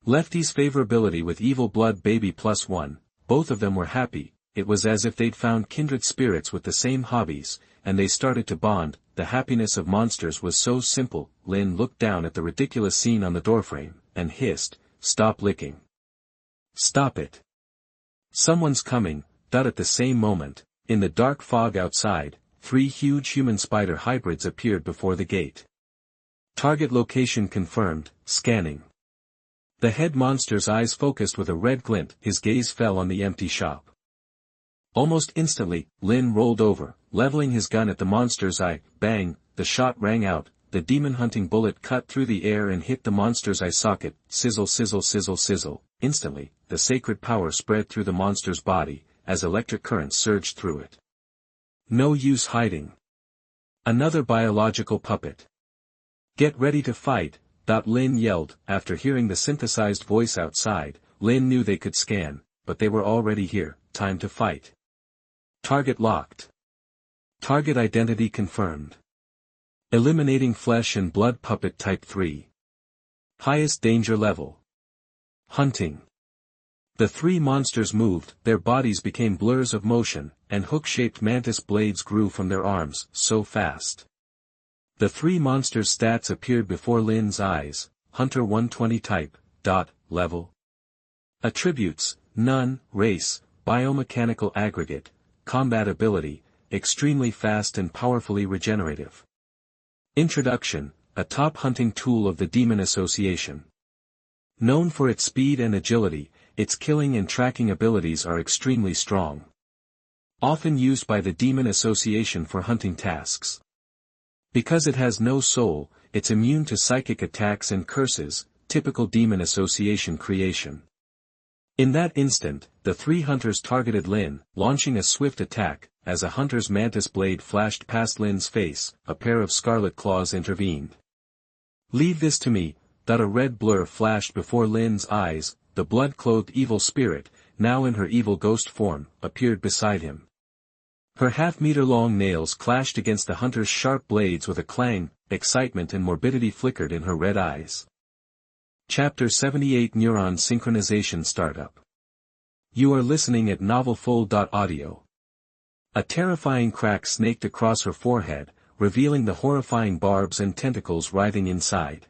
Lefty's favorability with evil blood baby +1. Both of them were happy. It was as if they'd found kindred spirits with the same hobbies, and they started to bond. The happiness of monsters was so simple. Lin looked down at the ridiculous scene on the doorframe, and hissed, "Stop licking. Stop it. Someone's coming." At the same moment, in the dark fog outside, 3 huge human spider hybrids appeared before the gate. Target location confirmed. Scanning. The head monster's eyes focused with a red glint. His gaze fell on the empty shop. Almost instantly, Lin rolled over, leveling his gun at the monster's eye. Bang! The shot rang out. The demon-hunting bullet cut through the air and hit the monster's eye socket. Sizzle, sizzle, sizzle, sizzle. Instantly, the sacred power spread through the monster's body, as electric currents surged through it. No use hiding. Another biological puppet. "Get ready to fight," Lin yelled. After hearing the synthesized voice outside, Lin knew they could scan, but they were already here. Time to fight. Target locked. Target identity confirmed. Eliminating flesh and blood puppet type 3. Highest danger level. Hunting. The 3 monsters moved, their bodies became blurs of motion, and hook-shaped mantis blades grew from their arms, so fast. The 3 monsters' stats appeared before Lin's eyes. Hunter 120 type. Level. Attributes, none. Race, biomechanical aggregate. Combat ability, extremely fast and powerfully regenerative. Introduction, a top hunting tool of the Demon Association. Known for its speed and agility, its killing and tracking abilities are extremely strong. Often used by the Demon Association for hunting tasks. Because it has no soul, it's immune to psychic attacks and curses, typical Demon Association creation. In that instant, the three hunters targeted Lin, launching a swift attack. As a hunter's mantis blade flashed past Lin's face, a pair of scarlet claws intervened. "Leave this to me." A red blur flashed before Lin's eyes. The blood-clothed evil spirit, now in her evil ghost form, appeared beside him. Her half-meter-long nails clashed against the hunter's sharp blades with a clang. Excitement and morbidity flickered in her red eyes. Chapter 78 Neuron Synchronization Startup. You are listening at NovelFull.audio. A terrifying crack snaked across her forehead, revealing the horrifying barbs and tentacles writhing inside.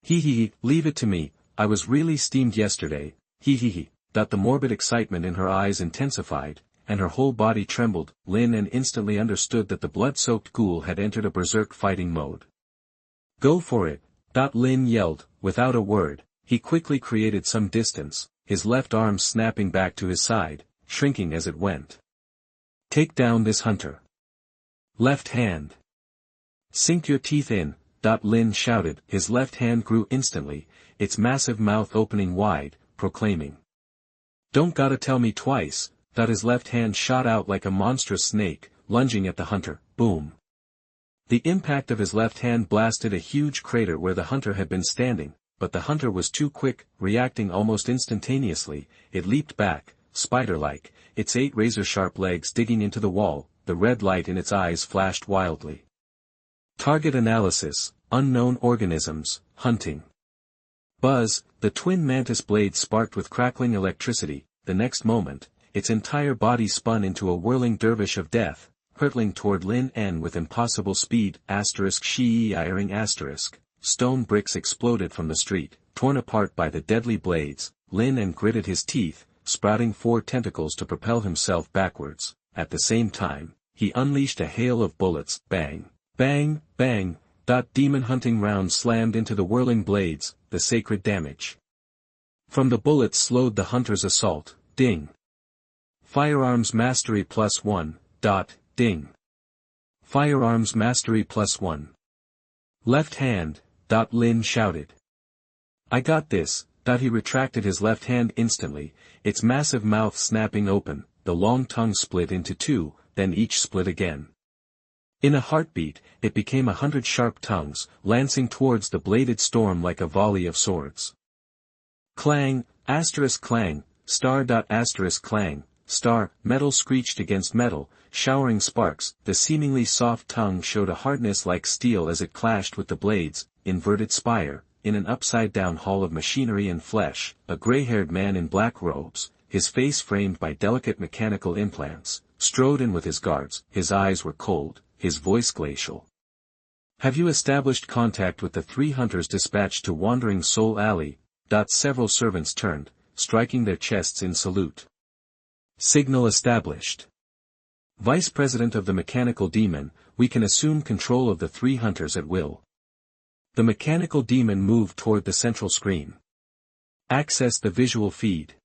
Leave it to me, I was really steamed yesterday, The morbid excitement in her eyes intensified, and her whole body trembled. Lin En instantly understood that the blood-soaked ghoul had entered a berserk fighting mode. "Go for it," Lin yelled, without a word. He quickly created some distance, his left arm snapping back to his side, shrinking as it went. "Take down this hunter. Left hand. Sink your teeth in," Lin shouted. His left hand grew instantly, its massive mouth opening wide, proclaiming. "Don't gotta tell me twice." His left hand shot out like a monstrous snake, lunging at the hunter. Boom. The impact of his left hand blasted a huge crater where the hunter had been standing, but the hunter was too quick, reacting almost instantaneously. It leaped back, spider-like, its 8 razor-sharp legs digging into the wall. The red light in its eyes flashed wildly. Target analysis, unknown organisms, hunting. Buzz, the twin mantis blade sparked with crackling electricity. The next moment, its entire body spun into a whirling dervish of death, hurtling toward Lin En with impossible speed. ****. Stone bricks exploded from the street, torn apart by the deadly blades. Lin En gritted his teeth, sprouting 4 tentacles to propel himself backwards. At the same time, he unleashed a hail of bullets. Bang, bang, bang. Demon hunting rounds slammed into the whirling blades, the sacred damage from the bullets slowed the hunter's assault. Ding. Firearms mastery +1. Ding. Firearms mastery +1. Left hand. Lin shouted. "I got this." He retracted his left hand instantly, its massive mouth snapping open, the long tongue split into 2, then each split again. In a heartbeat, it became 100 sharp tongues, lancing towards the bladed storm like a volley of swords. Clang, **clang, **clang, metal screeched against metal, showering sparks. The seemingly soft tongue showed a hardness like steel as it clashed with the blades. Inverted spire, in an upside-down hall of machinery and flesh, a gray-haired man in black robes, his face framed by delicate mechanical implants, strode in with his guards. His eyes were cold, his voice glacial. "Have you established contact with the 3 hunters dispatched to Wandering Soul Alley?" Several servants turned, striking their chests in salute. "Signal established. Vice President of the Mechanical Demon, we can assume control of the 3 hunters at will." The Mechanical Demon moved toward the central screen. "Access the visual feed.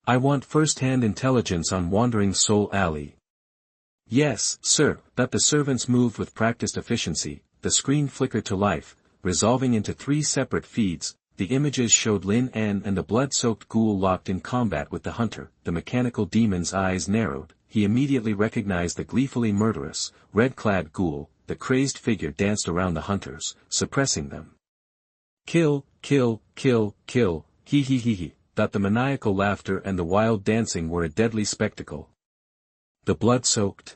I want first-hand intelligence on Wandering Soul Alley." "Yes, sir." The servants moved with practiced efficiency. The screen flickered to life, resolving into 3 separate feeds. The images showed Lin En and the blood-soaked ghoul locked in combat with the hunter. The mechanical demon's eyes narrowed. He immediately recognized the gleefully murderous, red-clad ghoul. The crazed figure danced around the hunters, suppressing them. "Kill, kill, kill, kill, he. The maniacal laughter and the wild dancing were a deadly spectacle. The blood-soaked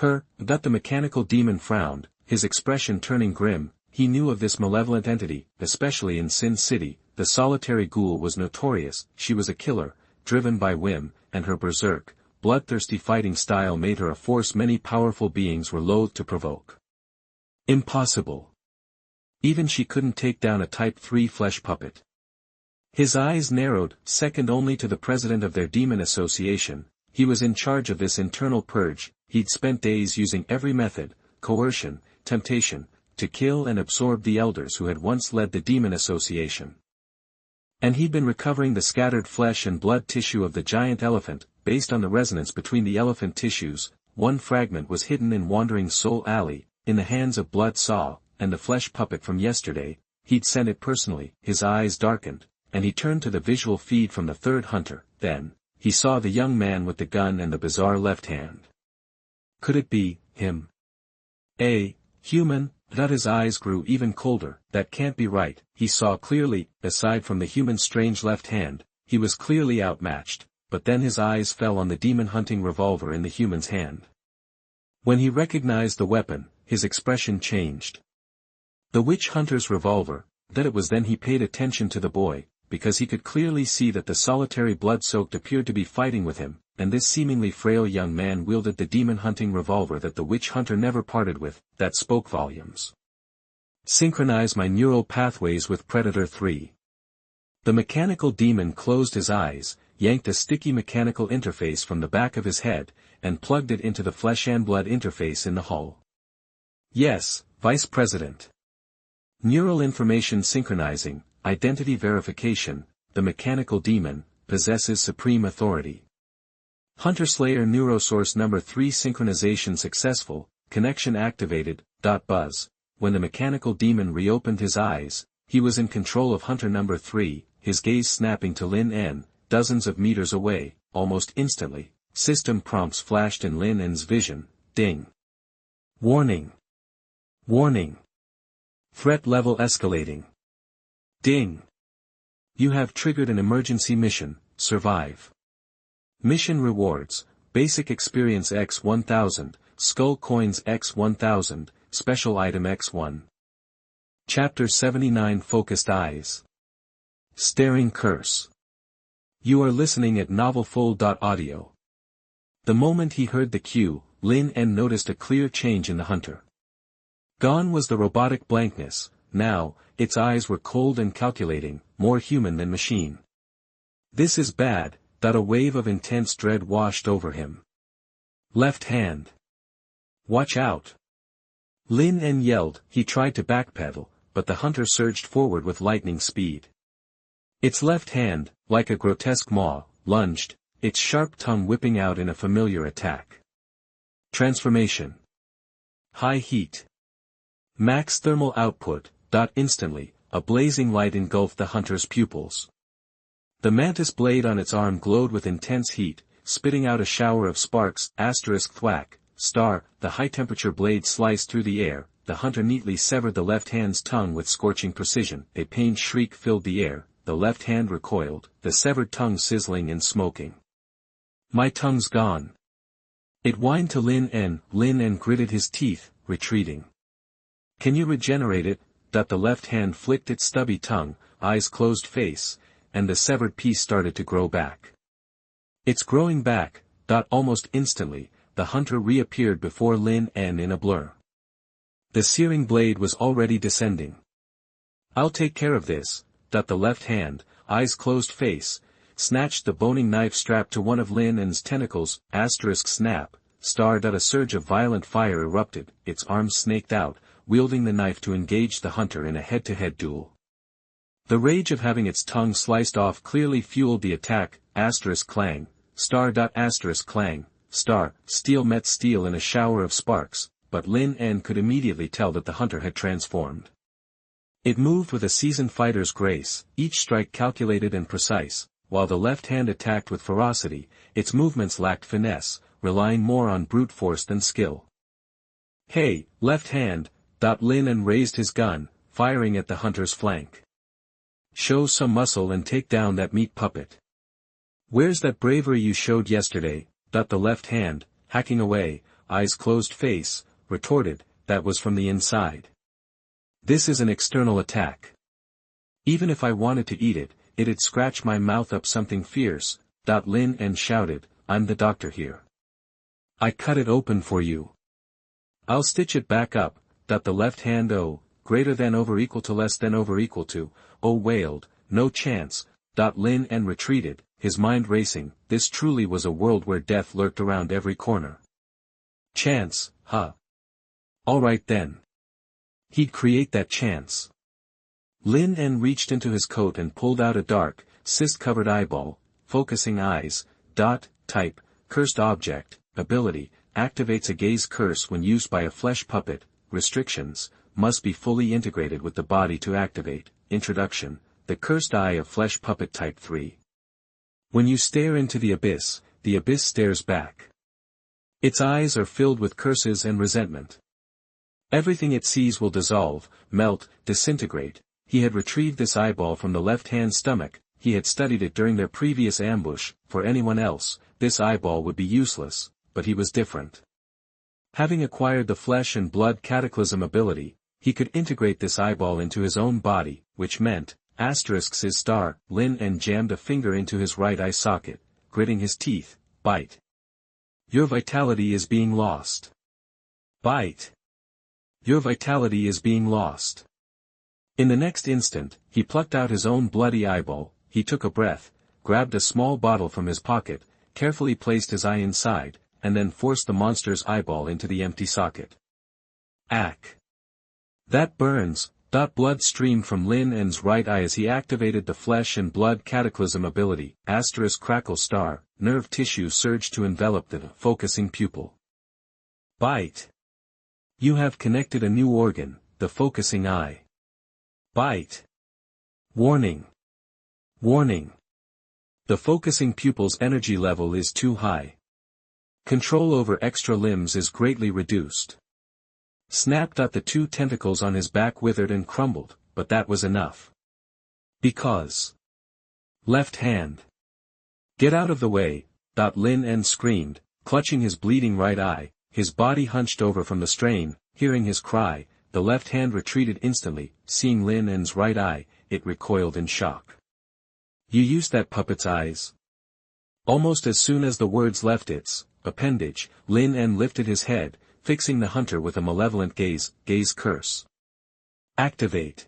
the mechanical demon frowned, his expression turning grim. He knew of this malevolent entity, especially in Sin City. The solitary ghoul was notorious. She was a killer, driven by whim, and her berserk, bloodthirsty fighting style made her a force many powerful beings were loath to provoke. Impossible. Even she couldn't take down a Type 3 flesh puppet. His eyes narrowed, second only to the president of their demon association. He was in charge of this internal purge. He'd spent days using every method, coercion, temptation, to kill and absorb the elders who had once led the demon association. And he'd been recovering the scattered flesh and blood tissue of the giant elephant. Based on the resonance between the elephant tissues, one fragment was hidden in Wandering Soul Alley, in the hands of Blood Saw, and the flesh puppet from yesterday. He'd sent it personally. His eyes darkened, and he turned to the visual feed from the third hunter. Then, he saw the young man with the gun and the bizarre left hand. Could it be him? A human? His eyes grew even colder. That can't be right. He saw clearly, aside from the human's strange left hand, he was clearly outmatched, but then his eyes fell on the demon-hunting revolver in the human's hand. When he recognized the weapon, his expression changed. The witch hunter's revolver. That it was then he paid attention to the boy, because he could clearly see that the solitary blood-soaked appeared to be fighting with him, and this seemingly frail young man wielded the demon-hunting revolver that the witch hunter never parted with. That spoke volumes. Synchronize my neural pathways with Predator 3. The mechanical demon closed his eyes, yanked a sticky mechanical interface from the back of his head, and plugged it into the flesh and blood interface in the hull. Yes, Vice President. Neural information synchronizing, identity verification, the mechanical demon, possesses supreme authority. Hunter-Slayer Neurosource number 3 synchronization successful, connection activated. Buzz. When the mechanical demon reopened his eyes, he was in control of Hunter number 3, his gaze snapping to Lin En, dozens of meters away. Almost instantly, system prompts flashed in Lin En's vision. Ding. Warning. Warning. Threat level escalating. Ding. You have triggered an emergency mission. Survive. Mission rewards, Basic Experience X1000, Skull Coins X1000, Special Item X1. Chapter 79 Focused Eyes. Staring Curse. You are listening at NovelFull.audio. The moment he heard the cue, Lin En noticed a clear change in the hunter. Gone was the robotic blankness, now, its eyes were cold and calculating, more human than machine. This is bad. A wave of intense dread washed over him. Left hand. Watch out. Lin En yelled. He tried to backpedal, but the hunter surged forward with lightning speed. Its left hand, like a grotesque maw, lunged, its sharp tongue whipping out in a familiar attack. Transformation. High heat. Max thermal output. Instantly, a blazing light engulfed the hunter's pupils. The mantis blade on its arm glowed with intense heat, spitting out a shower of sparks. Thwack, star, the high-temperature blade sliced through the air. The hunter neatly severed the left hand's tongue with scorching precision. A pained shriek filled the air, the left hand recoiled, the severed tongue sizzling and smoking. My tongue's gone. It whined to Lin En. Lin En gritted his teeth, retreating. Can you regenerate it? The left hand flicked its stubby tongue, eyes closed face, and the severed piece started to grow back. It's growing back. Almost instantly, the hunter reappeared before Lin En in a blur. The searing blade was already descending. I'll take care of this. The left hand, eyes closed face, snatched the boning knife strapped to one of Lin En's tentacles. Snap, star. A surge of violent fire erupted, its arms snaked out, wielding the knife to engage the hunter in a head-to-head duel. The rage of having its tongue sliced off clearly fueled the attack. Clang, star. Clang, star. Steel met steel in a shower of sparks, but Lin En could immediately tell that the hunter had transformed. It moved with a seasoned fighter's grace, each strike calculated and precise, while the left hand attacked with ferocity. Its movements lacked finesse, relying more on brute force than skill. Hey, left hand. Lin En raised his gun, firing at the hunter's flank. Show some muscle and take down that meat puppet. Where's that bravery you showed yesterday? The left hand, hacking away, eyes closed face, retorted. That was from the inside. This is an external attack. Even if I wanted to eat it, it'd scratch my mouth up something fierce. Lin En shouted, I'm the doctor here. I cut it open for you. I'll stitch it back up. The left hand greater than over equal to less than over equal to, wailed, no chance. Lin En retreated, his mind racing. This truly was a world where death lurked around every corner. Chance, huh? Alright then. He'd create that chance. Lin En reached into his coat and pulled out a dark, cyst-covered eyeball, focusing eyes. Type, cursed object, ability, activates a gaze curse when used by a flesh puppet. Restrictions, must be fully integrated with the body to activate. Introduction, the cursed eye of flesh puppet type 3. When you stare into the abyss stares back. Its eyes are filled with curses and resentment. Everything it sees will dissolve, melt, disintegrate. He had retrieved this eyeball from the left-hand stomach, he had studied it during their previous ambush. For anyone else, this eyeball would be useless, but he was different. Having acquired the flesh and blood cataclysm ability, he could integrate this eyeball into his own body, which meant, his star. Lin En jammed a finger into his right eye socket, gritting his teeth. Bite. Your vitality is being lost. Bite. Your vitality is being lost. In the next instant, he plucked out his own bloody eyeball. He took a breath, grabbed a small bottle from his pocket, carefully placed his eye inside, and then forced the monster's eyeball into the empty socket. Ack. That burns. Blood streamed from Lin En's right eye as he activated the flesh and blood cataclysm ability. Crackle star. Nerve tissue surged to envelop the focusing pupil. Bite. You have connected a new organ, the focusing eye. Bite. Warning. Warning. The focusing pupil's energy level is too high. Control over extra limbs is greatly reduced. Snap. The two tentacles on his back withered and crumbled, but that was enough. Because. Left hand. Get out of the way. Lin En screamed, clutching his bleeding right eye, his body hunched over from the strain. Hearing his cry, the left hand retreated instantly. Seeing Lin En's right eye, it recoiled in shock. You used that puppet's eyes? Almost as soon as the words left its appendage, Lin En lifted his head, fixing the hunter with a malevolent gaze. Curse. Activate.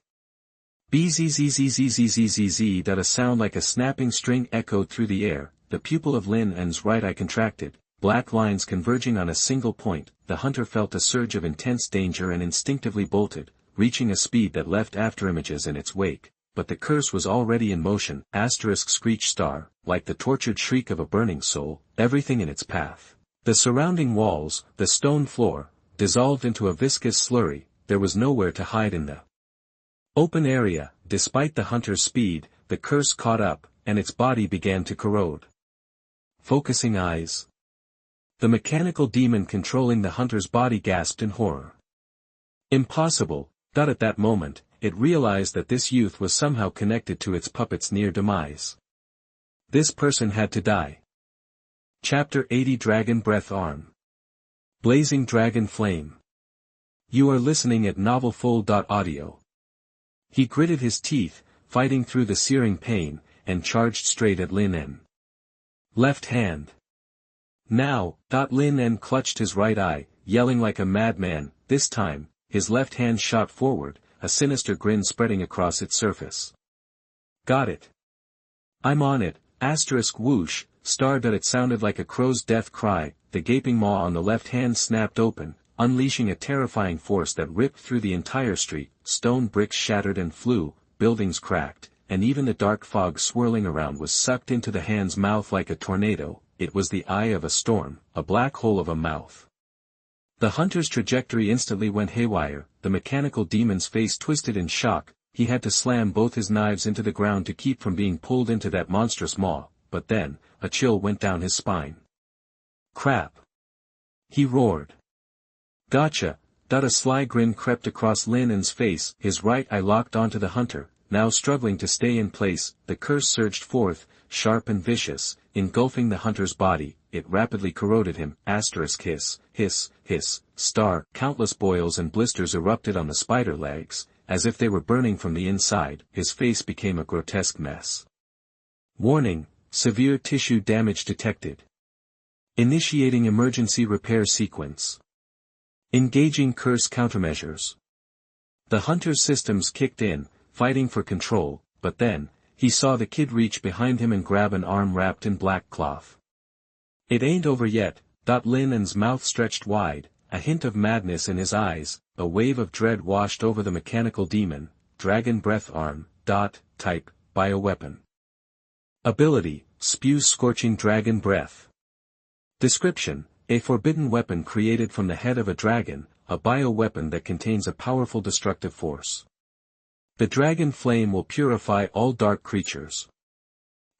Bzzzzzzzzzzz. A sound like a snapping string echoed through the air. The pupil of Lin En's right eye contracted, black lines converging on a single point. The hunter felt a surge of intense danger and instinctively bolted, reaching a speed that left afterimages in its wake. But the curse was already in motion. Screech star, like the tortured shriek of a burning soul, everything in its path. The surrounding walls, the stone floor, dissolved into a viscous slurry. There was nowhere to hide in the open area. Despite the hunter's speed, the curse caught up, and its body began to corrode. Focusing eyes. The mechanical demon controlling the hunter's body gasped in horror. Impossible. At that moment, it realized that this youth was somehow connected to its puppet's near demise. This person had to die. Chapter 80 Dragon Breath Arm. Blazing Dragon Flame. You are listening at novelfull.audio. He gritted his teeth, fighting through the searing pain, and charged straight at Lin En. Left hand. Now. Lin En clutched his right eye, yelling like a madman. This time, his left hand shot forward, a sinister grin spreading across its surface. Got it. I'm on it. Whoosh. Star. It sounded like a crow's death cry. The gaping maw on the left hand snapped open, unleashing a terrifying force that ripped through the entire street. Stone bricks shattered and flew, buildings cracked, and even the dark fog swirling around was sucked into the hand's mouth like a tornado. It was the eye of a storm, a black hole of a mouth. The hunter's trajectory instantly went haywire. The mechanical demon's face twisted in shock. He had to slam both his knives into the ground to keep from being pulled into that monstrous maw, but then, a chill went down his spine. Crap. He roared. Gotcha. A sly grin crept across Lin En's face. His right eye locked onto the hunter, now struggling to stay in place. The curse surged forth, sharp and vicious, engulfing the hunter's body. It rapidly corroded him. Hiss. Star. Countless boils and blisters erupted on the spider legs, as if they were burning from the inside. His face became a grotesque mess. Warning. Severe tissue damage detected. Initiating emergency repair sequence. Engaging curse countermeasures. The hunter's systems kicked in, fighting for control, but then, he saw the kid reach behind him and grab an arm wrapped in black cloth. It ain't over yet. Lin En's mouth stretched wide, a hint of madness in his eyes. A wave of dread washed over the mechanical demon. Dragon Breath Arm. Type, bioweapon. Ability, spews scorching dragon breath. Description, a forbidden weapon created from the head of a dragon, a bioweapon that contains a powerful destructive force. The dragon flame will purify all dark creatures.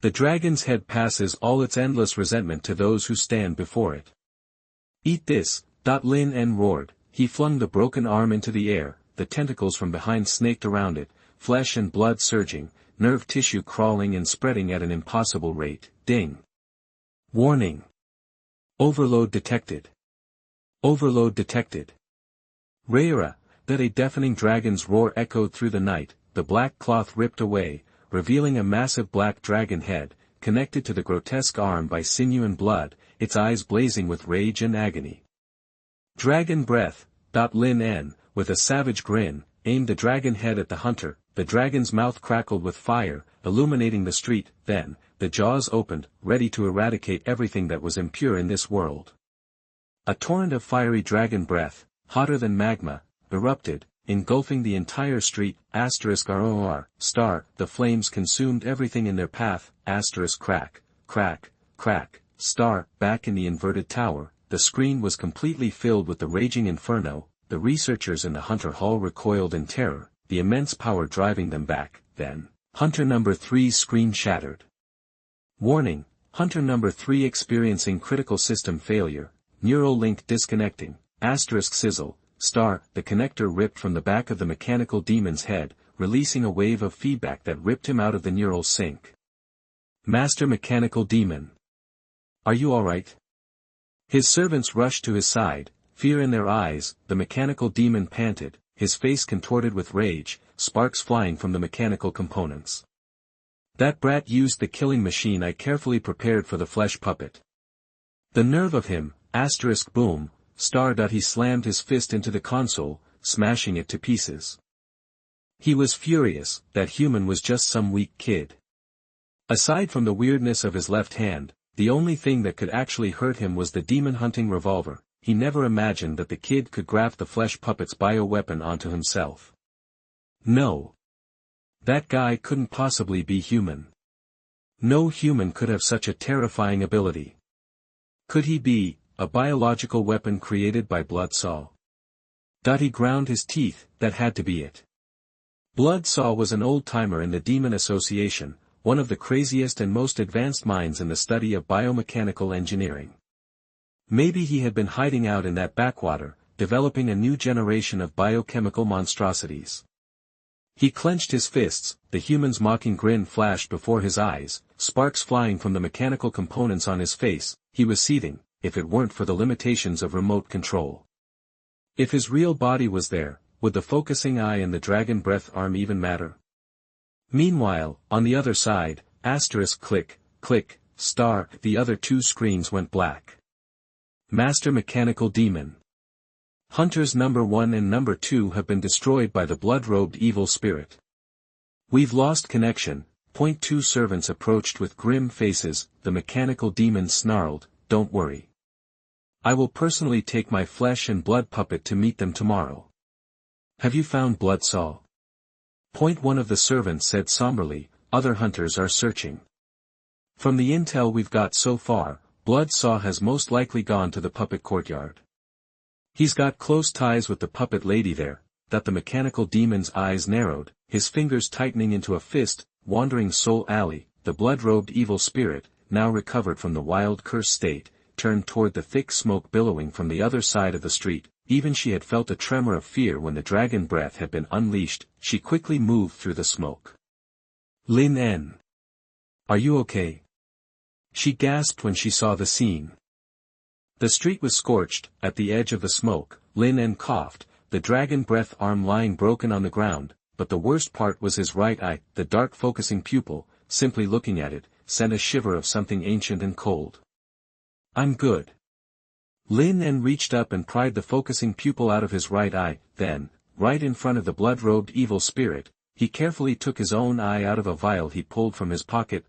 The dragon's head passes all its endless resentment to those who stand before it. Eat this, Lin En roared. He flung the broken arm into the air, the tentacles from behind snaked around it, flesh and blood surging, nerve tissue crawling and spreading at an impossible rate. Ding. Warning. Overload detected. Overload detected. Rayra, that a deafening dragon's roar echoed through the night, the black cloth ripped away, revealing a massive black dragon head, connected to the grotesque arm by sinew and blood, its eyes blazing with rage and agony. Dragon breath. Lin En, with a savage grin, aimed the dragon head at the hunter. The dragon's mouth crackled with fire, illuminating the street. Then, the jaws opened, ready to eradicate everything that was impure in this world. A torrent of fiery dragon breath, hotter than magma, erupted, engulfing the entire street. *ROR, star, the flames consumed everything in their path. Crack, crack, crack, star. Back in the inverted tower, the screen was completely filled with the raging inferno. The researchers in the Hunter Hall recoiled in terror, the immense power driving them back. Then, Hunter number 3's screen shattered. Warning, Hunter number 3 experiencing critical system failure, neural link disconnecting, sizzle, star. The connector ripped from the back of the mechanical demon's head, releasing a wave of feedback that ripped him out of the neural sync. Master Mechanical Demon. Are you alright? His servants rushed to his side, fear in their eyes. The mechanical demon panted, his face contorted with rage, sparks flying from the mechanical components. That brat used the killing machine I carefully prepared for the flesh puppet. The nerve of him, boom, star. He slammed his fist into the console, smashing it to pieces. He was furious, that human was just some weak kid. Aside from the weirdness of his left hand, the only thing that could actually hurt him was the demon-hunting revolver. He never imagined that the kid could graft the flesh puppet's bioweapon onto himself. No. That guy couldn't possibly be human. No human could have such a terrifying ability. Could he be a biological weapon created by Bloodsaw? He ground his teeth. That had to be it. Bloodsaw was an old-timer in the Demon Association, one of the craziest and most advanced minds in the study of biomechanical engineering. Maybe he had been hiding out in that backwater, developing a new generation of biochemical monstrosities. He clenched his fists, the human's mocking grin flashed before his eyes, sparks flying from the mechanical components on his face. He was seething, if it weren't for the limitations of remote control. If his real body was there, would the focusing eye and the dragon breath arm even matter? Meanwhile, on the other side, click, click, star. The other two screens went black. Master Mechanical Demon. Hunters number 1 and number 2 have been destroyed by the blood-robed evil spirit. We've lost connection. Point 2 servants approached with grim faces. The mechanical demon snarled, "Don't worry. I will personally take my flesh and blood puppet to meet them tomorrow." Have you found Bloodsaw? Point 1 of the servants said somberly, "Other hunters are searching. From the intel we've got so far, Bloodsaw has most likely gone to the puppet courtyard. He's got close ties with the puppet lady there." That the mechanical demon's eyes narrowed, his fingers tightening into a fist. Wandering Soul Alley, the blood-robed evil spirit, now recovered from the wild curse state, turned toward the thick smoke billowing from the other side of the street. Even she had felt a tremor of fear when the dragon breath had been unleashed. She quickly moved through the smoke. "Lin En. Are you okay?" she gasped when she saw the scene. The street was scorched. At the edge of the smoke, Lin En coughed, the dragon breath arm lying broken on the ground, but the worst part was his right eye. The dark focusing pupil, simply looking at it, sent a shiver of something ancient and cold. "I'm good." Lin En reached up and pried the focusing pupil out of his right eye. Then, right in front of the blood-robed evil spirit, he carefully took his own eye out of a vial he pulled from his pocket.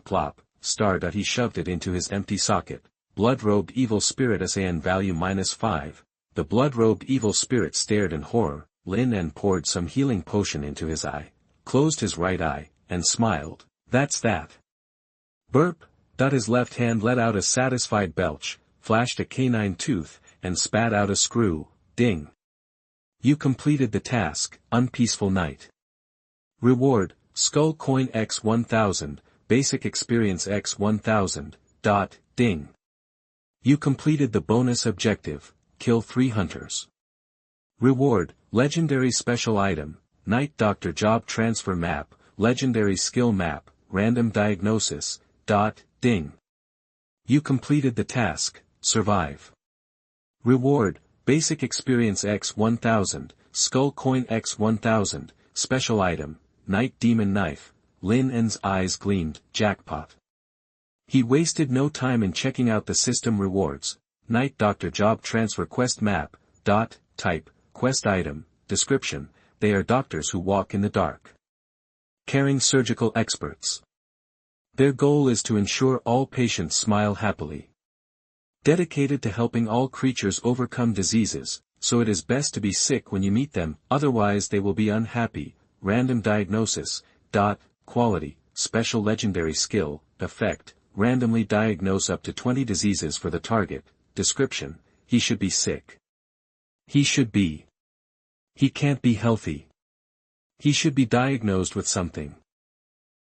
Plop, star. He shoved it into his empty socket. Blood-robed evil spirit SAN value -5. The blood-robed evil spirit stared in horror. Lin En poured some healing potion into his eye, closed his right eye, and smiled. "That's that." Burp. His left hand let out a satisfied belch, flashed a canine tooth, and spat out a screw. Ding. "You completed the task. Unpeaceful night." Reward, Skull Coin X 1000, Basic Experience X 1000, ding. You completed the bonus objective, kill 3 hunters. Reward, Legendary Special Item, Night Doctor Job Transfer Map, Legendary Skill Map, Random Diagnosis, ding. You completed the task, survive. Reward, Basic Experience X 1000, Skull Coin X 1000, Special Item, Night Demon Knife, Lin En's eyes gleamed, jackpot. He wasted no time in checking out the system rewards, Night Doctor Job Transfer Quest Map, type, Quest Item, Description, they are doctors who walk in the dark. Caring surgical experts. Their goal is to ensure all patients smile happily. Dedicated to helping all creatures overcome diseases, so it is best to be sick when you meet them, otherwise they will be unhappy. Random diagnosis, quality, special legendary skill, effect, randomly diagnose up to 20 diseases for the target. Description, he should be sick. He can't be healthy. He should be diagnosed with something.